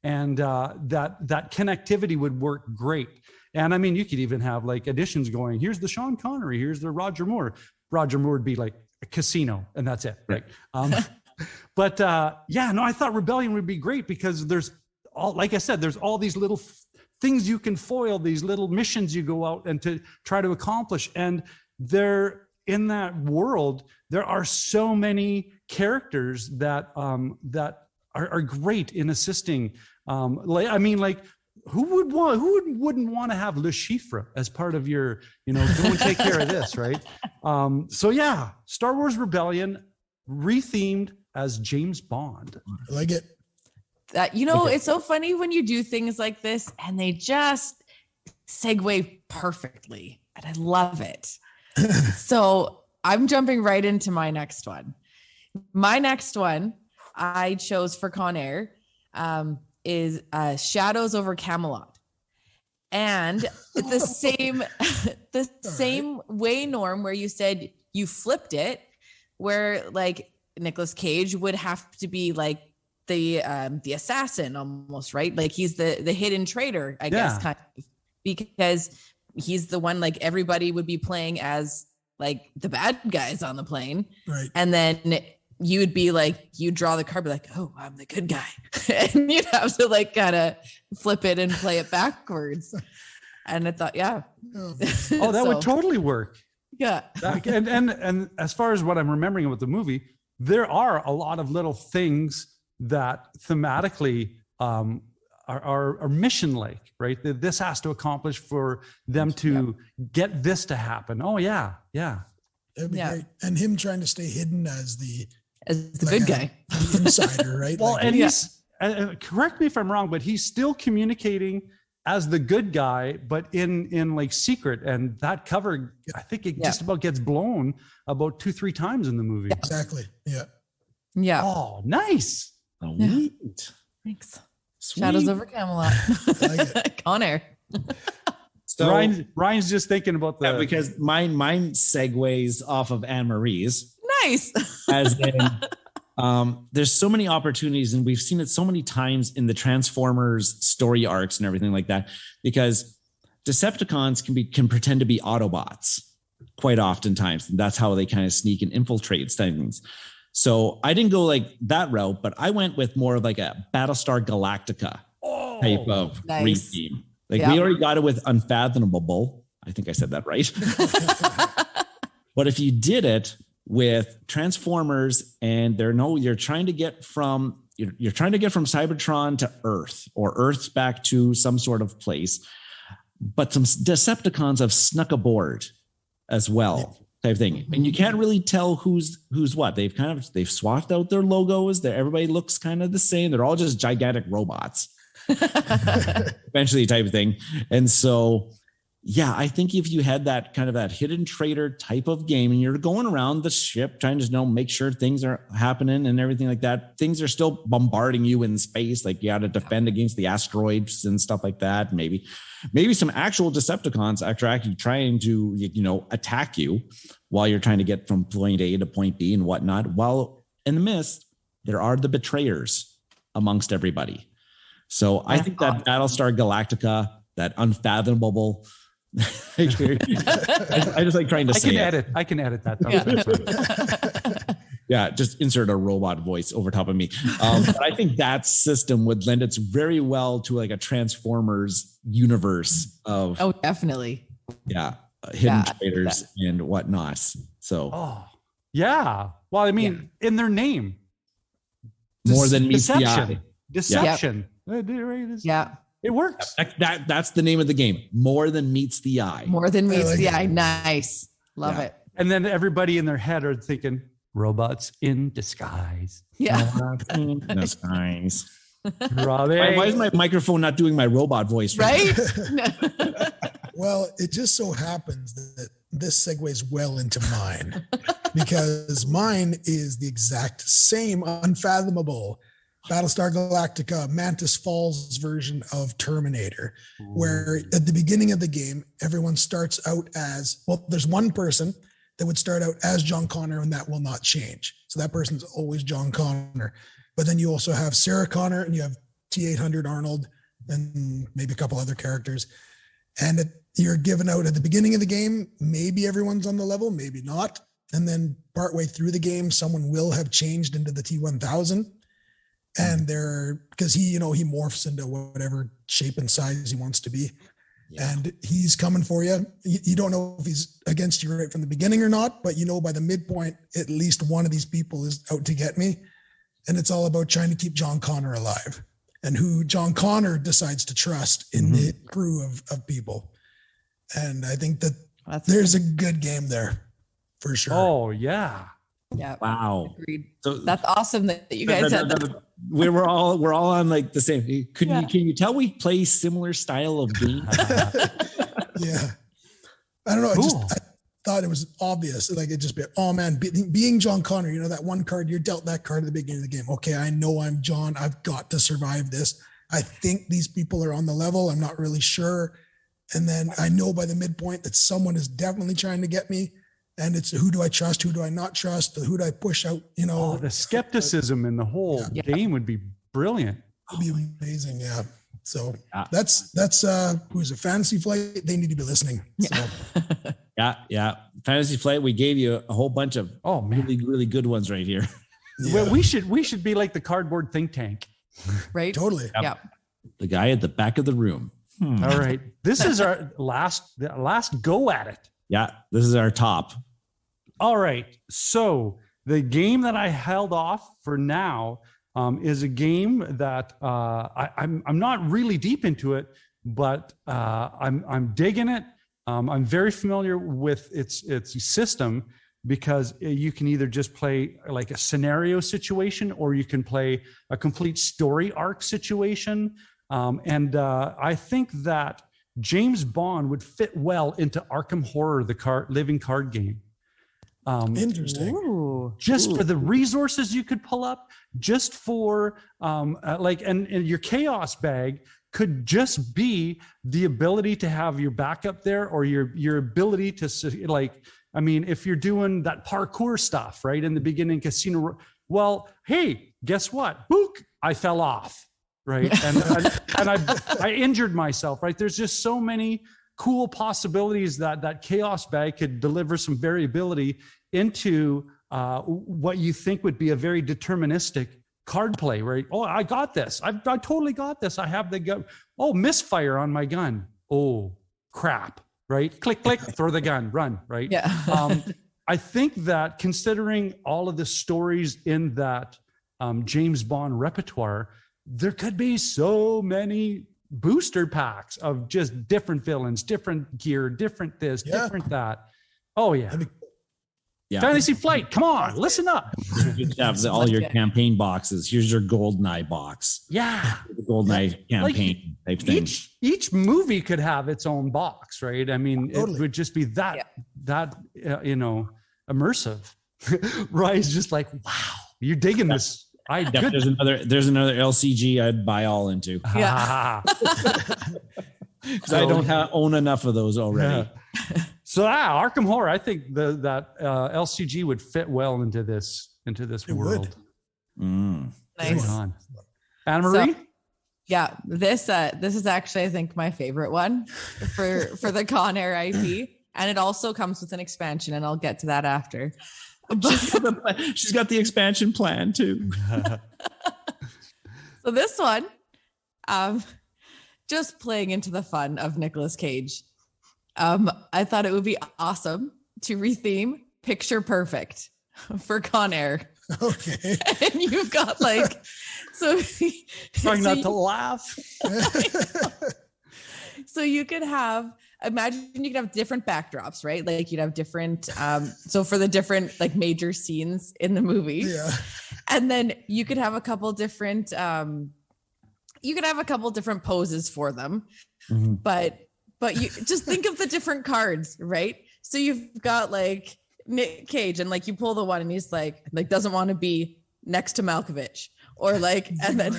and that connectivity would work great. And I mean, you could even have like additions going, here's the Sean Connery, here's the Roger Moore. Roger Moore would be like a casino, and that's it, right? But I thought Rebellion would be great because there's all, like I said, there's all these little things you can foil, these little missions you go out and to try to accomplish. And there, in that world, there are so many characters that are great in assisting. Who wouldn't want to have Le Chiffre as part of your, go and take care of this, right? Star Wars Rebellion rethemed as James Bond. I like it. It's so funny when you do things like this and they just segue perfectly, and I love it. So I'm jumping right into my next one. My next one I chose for Con Air is Shadows over Camelot. And the same way, Norm, where you said you flipped it, where like Nicolas Cage would have to be like the assassin almost, right? Like he's the hidden traitor, I guess, kind of, because he's the one like everybody would be playing as like the bad guys on the plane. Right. And then you would be like, you draw the card, be like, oh, I'm the good guy. And you'd have to like kind of flip it and play it backwards. And I thought, yeah. That would totally work. Yeah. And as far as what I'm remembering about the movie, there are a lot of little things that thematically are mission-like, right? That this has to accomplish for them to get this to happen. Oh, yeah. That'd be great. And him trying to stay hidden as the good guy. The insider, right? Well, and he's, correct me if I'm wrong, but he's still communicating as the good guy, but in like secret. And that cover, I think it just about gets blown about 2-3 times in the movie. Exactly. Yeah. Yeah. Oh, nice. Oh, neat. Thanks. Sweet. Shadows over Camelot. Con Air. So Ryan's just thinking about because mine segues off of Anne-Marie's. Nice. As in, there's so many opportunities, and we've seen it so many times in the Transformers story arcs and everything like that, because Decepticons can pretend to be Autobots quite oftentimes, and that's how they kind of sneak and infiltrate things. So I didn't go like that route, but I went with more of like a Battlestar Galactica type of retheme. Like we already got it with Unfathomable. I think I said that right. But if you did it with Transformers and you're trying to get from Cybertron to Earth, or Earth's back to some sort of place, but some Decepticons have snuck aboard as well. Type thing, and you can't really tell who's what. They've swapped out their logos. Everybody looks kind of the same. They're all just gigantic robots, eventually, type of thing. And so Yeah, I think if you had that kind of that hidden traitor type of game and you're going around the ship trying to make sure things are happening and everything like that, things are still bombarding you in space. Like you got to defend against the asteroids and stuff like that. Maybe some actual Decepticons are actually trying to, attack you while you're trying to get from point A to point B and whatnot. While in the mist, there are the betrayers amongst everybody. So I think that Battlestar Galactica, that unfathomable. I just like trying to say I can edit that. Yeah, just insert a robot voice over top of me. But I think that system would lend its very well to like a Transformers universe of. Oh, definitely. Yeah, hidden traders and whatnot. So. Yeah. Well, I mean, in their name, more than meets the eye. Deception. Yeah. It works. That's the name of the game. More than meets the eye. More than meets the eye. Nice. Love it. And then everybody in their head are thinking, robots in disguise. Yeah. Robots in disguise. Why is my microphone not doing my robot voice? Right? Well, it just so happens that this segues well into mine because mine is the exact same unfathomable Battlestar Galactica Mantis Falls version of Terminator, where at the beginning of the game, everyone starts out as, well, there's one person that would start out as John Connor and that will not change. So that person's always John Connor. But then you also have Sarah Connor and you have T-800 Arnold and maybe a couple other characters. And you're given out at the beginning of the game, maybe everyone's on the level, maybe not. And then partway through the game, someone will have changed into the T-1000. And because he morphs into whatever shape and size he wants to be. Yeah. And he's coming for you. You don't know if he's against you right from the beginning or not, but by the midpoint, at least one of these people is out to get me. And it's all about trying to keep John Connor alive and who John Connor decides to trust in the crew of people. And I think there's a good game there for sure. Oh, yeah. Yeah. Wow. Agreed. So that's awesome that you guys had that. We're all on like the same. Can you tell we play similar style of game? Yeah. I don't know. Cool. I thought it was obvious. Like it just be, oh man, being John Connor, that one card, you're dealt that card at the beginning of the game. Okay. I know I'm John. I've got to survive this. I think these people are on the level. I'm not really sure. And then I know by the midpoint that someone is definitely trying to get me. And it's who do I trust? Who do I not trust? Who do I push out? The skepticism in the whole game would be brilliant. It'd be amazing. Yeah. So that's who's a Fantasy Flight. They need to be listening. So. Yeah. Fantasy Flight. We gave you a whole bunch of really, really good ones right here. Yeah. Well, we should be like the cardboard think tank. Right. Totally. Yeah. The guy at the back of the room. All right. This is our last go at it. Yeah. This is our top. All right. So the game that I held off for now is a game that I'm not really deep into it, but I'm digging it. I'm very familiar with its system because you can either just play like a scenario situation or you can play a complete story arc situation. And I think that James Bond would fit well into Arkham Horror, the living card game. Interesting. For the resources you could pull up, just for and your chaos bag could just be the ability to have your backup there, or your ability to if you're doing that parkour stuff right in the beginning casino. Well, hey, guess what? Book, I fell off. Right. And I injured myself. Right. There's just so many cool possibilities that chaos bag could deliver some variability into what you think would be a very deterministic card play, right? Oh, I got this. I totally got this. I have the gun. Oh, misfire on my gun. Oh, crap. Right? Click, click, throw the gun, run. Right? Yeah. I think that considering all of the stories in that James Bond repertoire, there could be so many booster packs of just different villains, different gear, different this, different that. Oh, yeah. Yeah. Fantasy Flight. Come on, listen up. You have all your campaign boxes. Here's your GoldenEye box. Yeah. The GoldenEye campaign type thing. Each movie could have its own box, right? I mean, it would just be that immersive. Ryan's just like, wow, you're digging this. There's another LCG I'd buy all into. Yeah. Because I don't own enough of those already. Yeah. So Arkham Horror, I think that LCG would fit well into this world. Mm. Nice. Anna-Marie? So, this is actually, I think, my favorite one for the Con Air IP. And it also comes with an expansion, and I'll get to that after. She's got the expansion plan too. So this one, just playing into the fun of Nicolas Cage. I thought it would be awesome to retheme Picture Perfect for Con Air. Okay. And you've got trying not to laugh. So you could have, imagine you could have different backdrops, right? Like you'd have different, so for the different like major scenes in the movie. Yeah. And then you could have a couple different, poses for them. Mm-hmm. But you just think of the different cards, right? So you've got like Nick Cage, and like you pull the one and he's like doesn't want to be next to Malkovich, or like, and then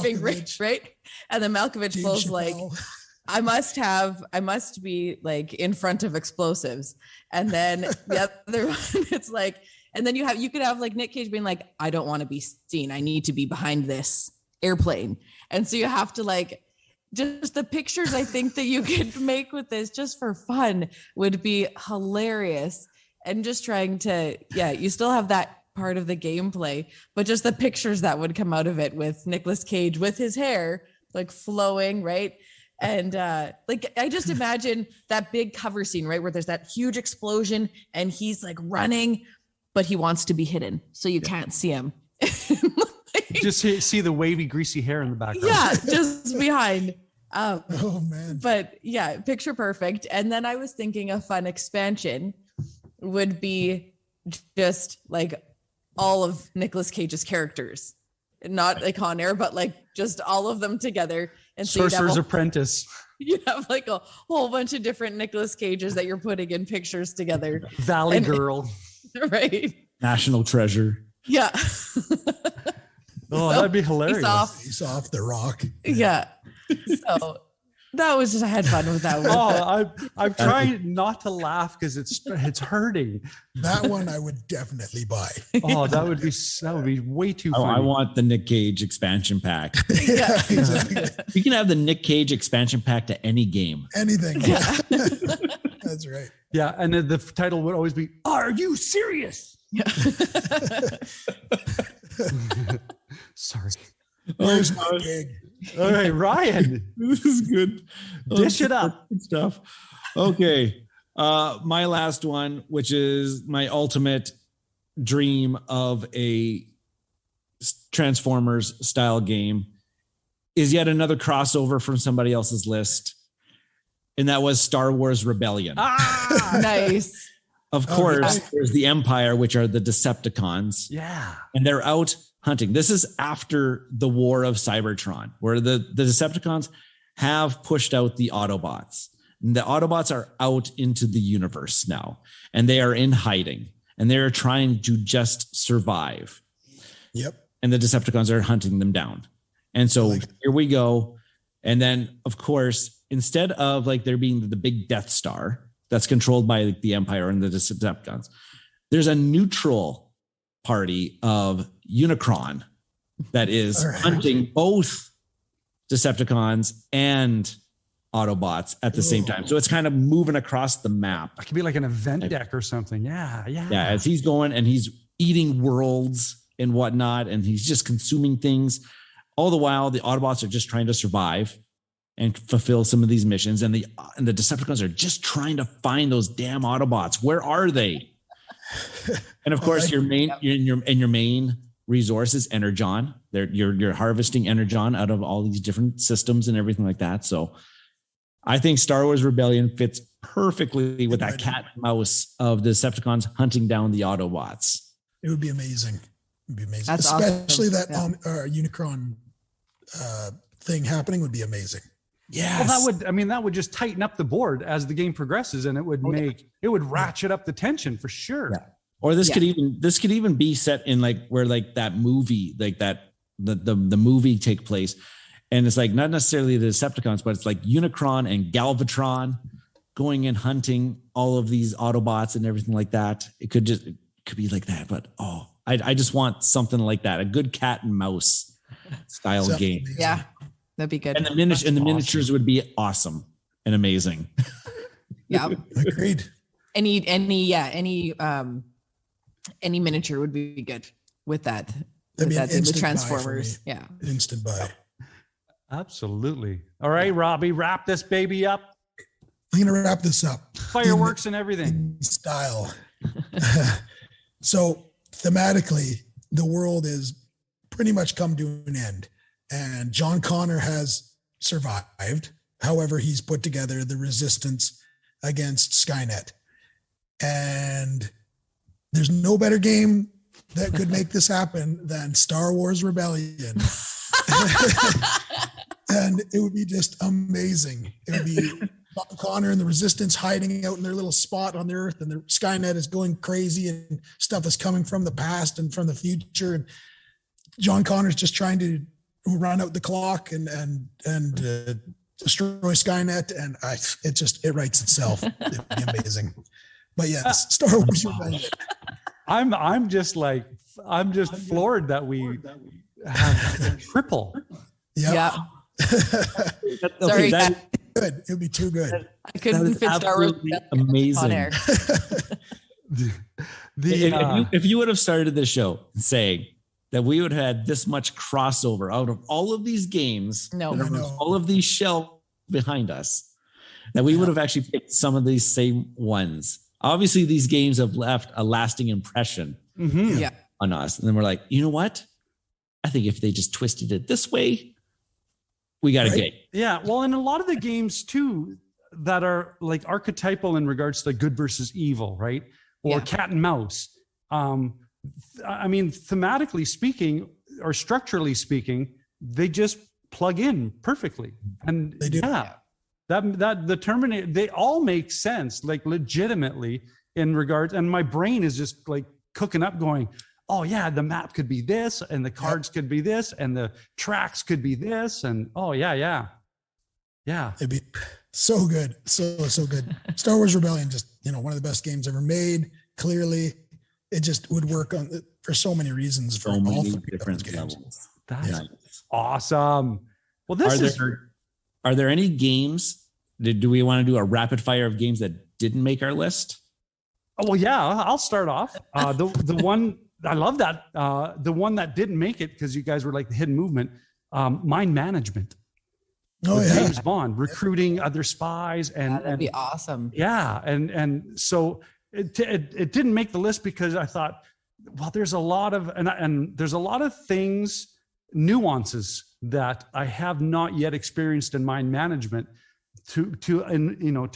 Big Rich, right? And then Malkovich Dave pulls Chappelle. like, I must be like in front of explosives. And then the other one, it's like, and then you could have like Nick Cage being like, I don't want to be seen. I need to be behind this airplane. And so you have to like, just the pictures I think that you could make with this just for fun would be hilarious. And just trying to, you still have that part of the gameplay, but just the pictures that would come out of it with Nicolas Cage with his hair like flowing, right? And like I just imagine that big cover scene, right, where there's that huge explosion and he's like running, but he wants to be hidden, so you can't see him. Just see the wavy, greasy hair in the background. Yeah, just behind. Oh man. But yeah, Picture Perfect. And then I was thinking a fun expansion would be just like all of Nicolas Cage's characters, not like Con Air, but like just all of them together. And so Sorcerer's Apprentice. You have like a whole bunch of different Nicolas Cages that you're putting in pictures together. Valley Girl. Right. National Treasure. Yeah. Oh, that'd be hilarious. Face off the Rock. Yeah. So that was just, I had fun with that one. Oh, I'm trying not to laugh because it's hurting. That one I would definitely buy. Oh, that would be way too funny. I want the Nick Cage expansion pack. Yeah, exactly. You can have the Nick Cage expansion pack to any game. Anything. Yeah. That's right. Yeah, and then the title would always be, "Are you serious?" Yeah. Sorry. Where's my gig? All right, Ryan. This is good. Dish it up. Good stuff. Okay. My last one, which is my ultimate dream of a Transformers style game, is yet another crossover from somebody else's list. And that was Star Wars Rebellion. Nice. Of course, there's the Empire, which are the Decepticons. Yeah. And they're out hunting. This is after the war of Cybertron, where the Decepticons have pushed out the Autobots. And the Autobots are out into the universe now, and they are in hiding, and they're trying to just survive. Yep. And the Decepticons are hunting them down. And so here we go. And then, of course, instead of like there being the big Death Star that's controlled by the Empire and the Decepticons, there's a neutral party of Unicron that is hunting both Decepticons and Autobots at the same time. So it's kind of moving across the map. It could be like an event deck or something. Yeah. As he's going and he's eating worlds and whatnot, and he's just consuming things. All the while, the Autobots are just trying to survive and fulfill some of these missions, and the Decepticons are just trying to find those damn Autobots. Where are they? And of course, your main resource is Energon. You're harvesting Energon out of all these different systems and everything like that. So I think Star Wars Rebellion fits perfectly with that cat and mouse of the Decepticons hunting down the Autobots. It would be amazing. It'd be amazing. That's Especially awesome. that Unicron thing happening would be amazing. Yes. Well, that would just tighten up the board as the game progresses, and it would ratchet up the tension for sure. Yeah. Or this could even be set in like where like that movie, like that the movie take place. And it's like not necessarily the Decepticons, but it's like Unicron and Galvatron going and hunting all of these Autobots and everything like that. It could be like that. But I just want something like that, a good cat and mouse style game. Amazing. Yeah, that'd be good. And the miniatures would be awesome and amazing. Yeah, Agreed. Any miniature would be good with that. That'd be an With instant buy Transformers. for me. Yeah. Instant buy. Absolutely. All right, Robbie, wrap this baby up. I'm going to wrap this up. Fireworks and everything. In style. So thematically, the world is pretty much come to an end. And John Connor has survived. However, he's put together the resistance against Skynet. And there's no better game that could make this happen than Star Wars Rebellion. And it would be just amazing. It would be Connor and the resistance hiding out in their little spot on the earth, and the Skynet is going crazy, and stuff is coming from the past and from the future. And John Connor's just trying to run out the clock and destroy Skynet. And it writes itself. It'd be amazing. But yes, Star Wars Rebellion. I'm just floored that we have a triple. Yep. Yeah. Okay, Sorry. Good. It would be too good. I couldn't fit Star Wars amazing. on air. If you would have started the show saying that we would have had this much crossover out of all of these games, all of these shelves behind us, that we would have actually picked some of these same ones. Obviously, these games have left a lasting impression on us. And then we're like, you know what? I think if they just twisted it this way, we got a game. Yeah. Well, and a lot of the games too that are like archetypal in regards to good versus evil, right? Or cat and mouse. Thematically speaking or structurally speaking, they just plug in perfectly. And they do. Yeah. That the Terminator, they all make sense, like legitimately in regards. And my brain is just like cooking up going, oh yeah, the map could be this, and the cards could be this, and the tracks could be this, and yeah. It'd be so good, so good. Star Wars Rebellion, just one of the best games ever made. Clearly, it just would work for so many reasons for all three different games. That's awesome. Well, are there any games? Do we want to do a rapid fire of games that didn't make our list? Oh well, yeah. I'll start off. The one. I love that. The one that didn't make it, because you guys were like the hidden movement, mind management. Oh yeah. James Bond recruiting other spies That'd be awesome. Yeah. And so it didn't make the list because I thought, well, there's a lot of, and there's a lot of things, nuances that I have not yet experienced in mind management to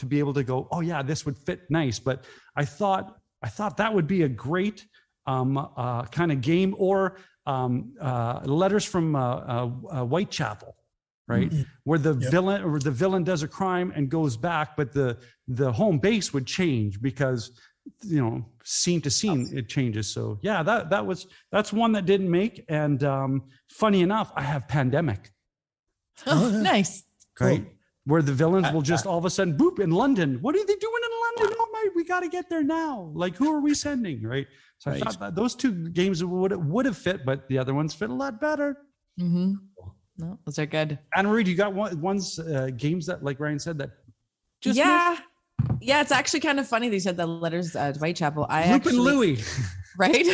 be able to go, oh yeah, this would fit nice. But I thought that would be a great kind of game, or Letters from Whitechapel, right? Mm-hmm. Where the villain does a crime and goes back, but the home base would change because scene to scene it changes. So yeah, that's one that didn't make. And funny enough, I have Pandemic. Oh, nice. Right. Cool. Where the villains will just all of a sudden boop in London. What are they doing in London? Oh my, we got to get there now. Like, who are we sending? Right. So I thought that those two games would have fit, but the other ones fit a lot better. Mm-hmm. No, those are good. Anna-Marie, do you got one's games that, like Ryan said, that just yeah, it's actually kind of funny they said that Letters to Whitechapel. Loop and Louie, right?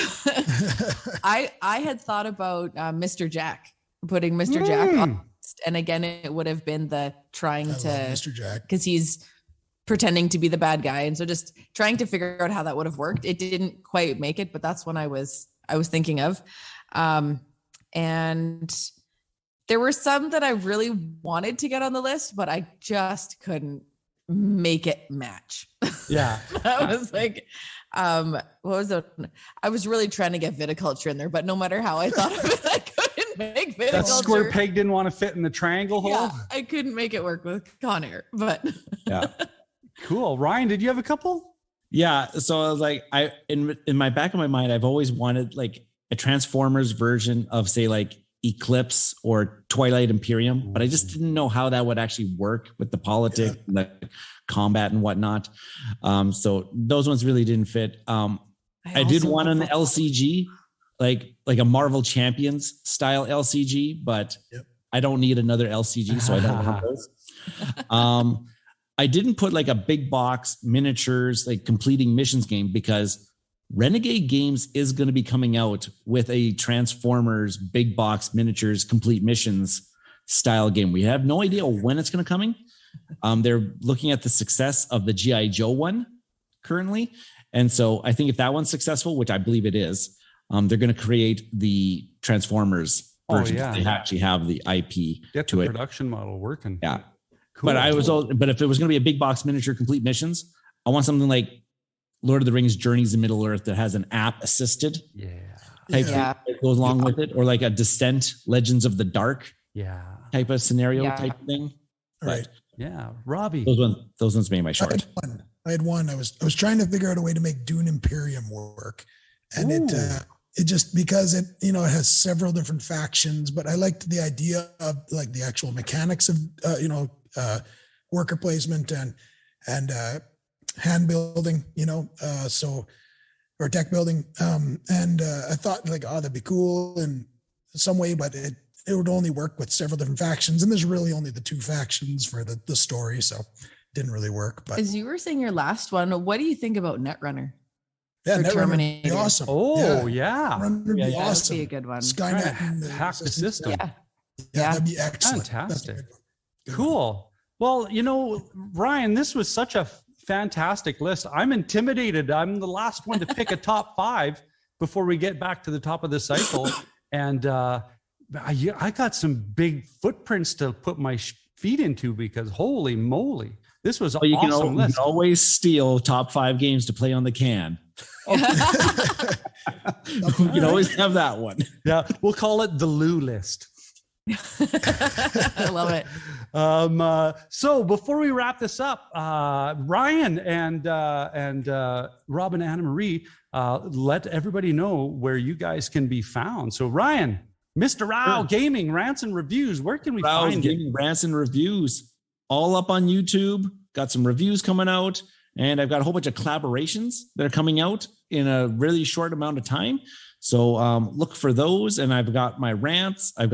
I had thought about Mr. Jack, putting Mr. Jack on, and again, it would have been the trying to Mr. Jack, because he's pretending to be the bad guy, and so just trying to figure out how that would have worked. It didn't quite make it, but that's one I was thinking of, and There were some that I really wanted to get on the list, but I just couldn't make it match. Yeah. I was like, what was it? I was really trying to get viticulture in there, but no matter how I thought of it, I couldn't make viticulture. That square peg didn't want to fit in the triangle hole. Yeah, I couldn't make it work with Conair, but Yeah. Cool. Ryan, did you have a couple? Yeah. So I was like, in my back of my mind, I've always wanted like a Transformers version of, say, like Eclipse or Twilight Imperium, but I just didn't know how that would actually work with the politics, like combat and whatnot. So those ones really didn't fit. I did want an LCG, like a Marvel Champions style LCG, but I don't need another LCG, so I don't want those. I didn't put like a big box miniatures, like completing missions game, because Renegade Games is going to be coming out with a Transformers big box miniatures complete missions style game. We have no idea when it's going to come. They're looking at the success of the G.I. Joe one currently. And so I think if that one's successful, which I believe it is, they're going to create the Transformers version. They actually have the IP Get to the it. production model working. Yeah. Cool. But if it was going to be a big box miniature complete missions, I want something like Lord of the Rings Journeys in Middle Earth that has an app assisted type thing that goes along with it, or like a Descent Legends of the Dark type of scenario type thing. Right. Yeah. Robbie. Those ones made my short. I had one. I was trying to figure out a way to make Dune Imperium work. And it just, because it, it has several different factions, but I liked the idea of like the actual mechanics of, worker placement and hand building, or deck building. And I thought like, that'd be cool in some way, but it would only work with several different factions. And there's really only the 2 factions for the story. So it didn't really work. But as you were saying your last one, what do you think about Netrunner? Yeah, Netrunner would be awesome. Oh, yeah. Netrunner would be awesome. That would be a good one. Skynet and hack the system. Yeah, that'd be excellent. Fantastic. Cool. Well, Ryan, this was such a fantastic list. I'm intimidated. I'm the last one to pick a top 5 before we get back to the top of the cycle. And I got some big footprints to put my feet into, because holy moly, this was an awesome list. You can always steal top 5 games to play on the can. You can always have that one. Yeah, we'll call it the Lou list. I love it. So before we wrap this up, Ryan and Robb and Anna-Marie, let everybody know where you guys can be found. So Ryan, MISTARAU Gaming, Rants and Reviews, where can we find it? Rants and Reviews, all up on YouTube. Got some reviews coming out, and I've got a whole bunch of collaborations that are coming out in a really short amount of time. So look for those. And I've got my rants. I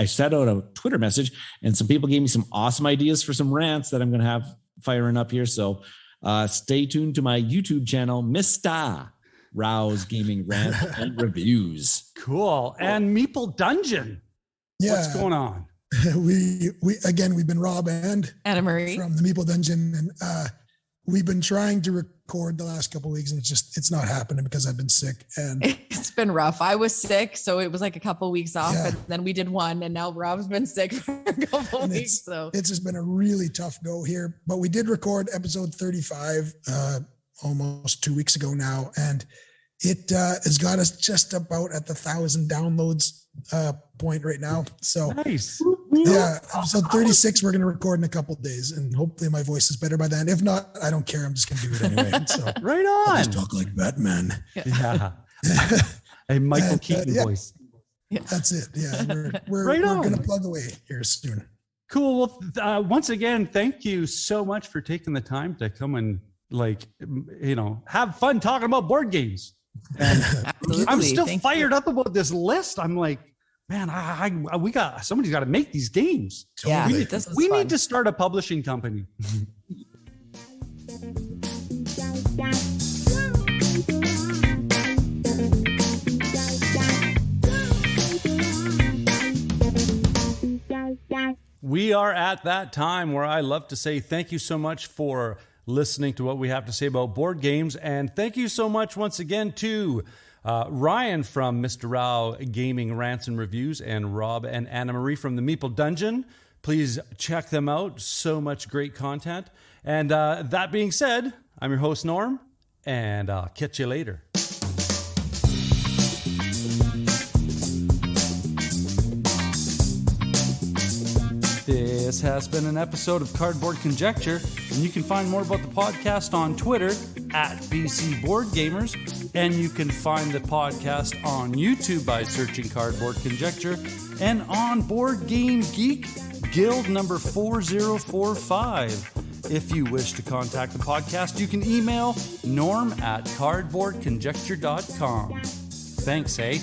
set out a Twitter message, and some people gave me some awesome ideas for some rants that I'm going to have firing up here. So stay tuned to my YouTube channel, MISTARAU's Gaming Rants and Reviews. Cool. And Meeple Dungeon. Yeah. What's going on? We've been Robb and Anna-Marie from the Meeple Dungeon, and we've been trying to record the last couple of weeks, and it's not happening because I've been sick, and it's been rough. I was sick, so it was like a couple of weeks off, and then we did one, and now Rob's been sick for a couple of weeks. So it's just been a really tough go here, but we did record episode 35 almost 2 weeks ago now, and it has got us just about at the 1,000 downloads point right now. So nice. Yeah, episode 36 we're going to record in a couple of days, and hopefully my voice is better by then. If not, I don't care. I'm just going to do it anyway. So right on. I'll just talk like Batman. Yeah. A Michael Keaton voice. Yeah. That's it. Yeah, we're going to plug away here soon. Cool. Well, once again, thank you so much for taking the time to come and have fun talking about board games. And I'm still fired up about this list. I'm like, man, somebody's got to make these games. Yeah, we need to start a publishing company. We are at that time where I love to say thank you so much for listening to what we have to say about board games. And thank you so much once again to Ryan from MISTARAU Gaming Rants and Reviews, and Robb and Anna-Marie from the Meeple Dungeon. Please check them out. So much great content. And that being said, I'm your host, Norm, and I'll catch you later. This has been an episode of Cardboard Conjecture, and you can find more about the podcast on Twitter at BCboardgamers, and you can find the podcast on YouTube by searching Cardboard Conjecture, and on Board Game Geek Guild number 4045. If you wish to contact the podcast, you can email norm@cardboardconjecture.com. Thanks, eh?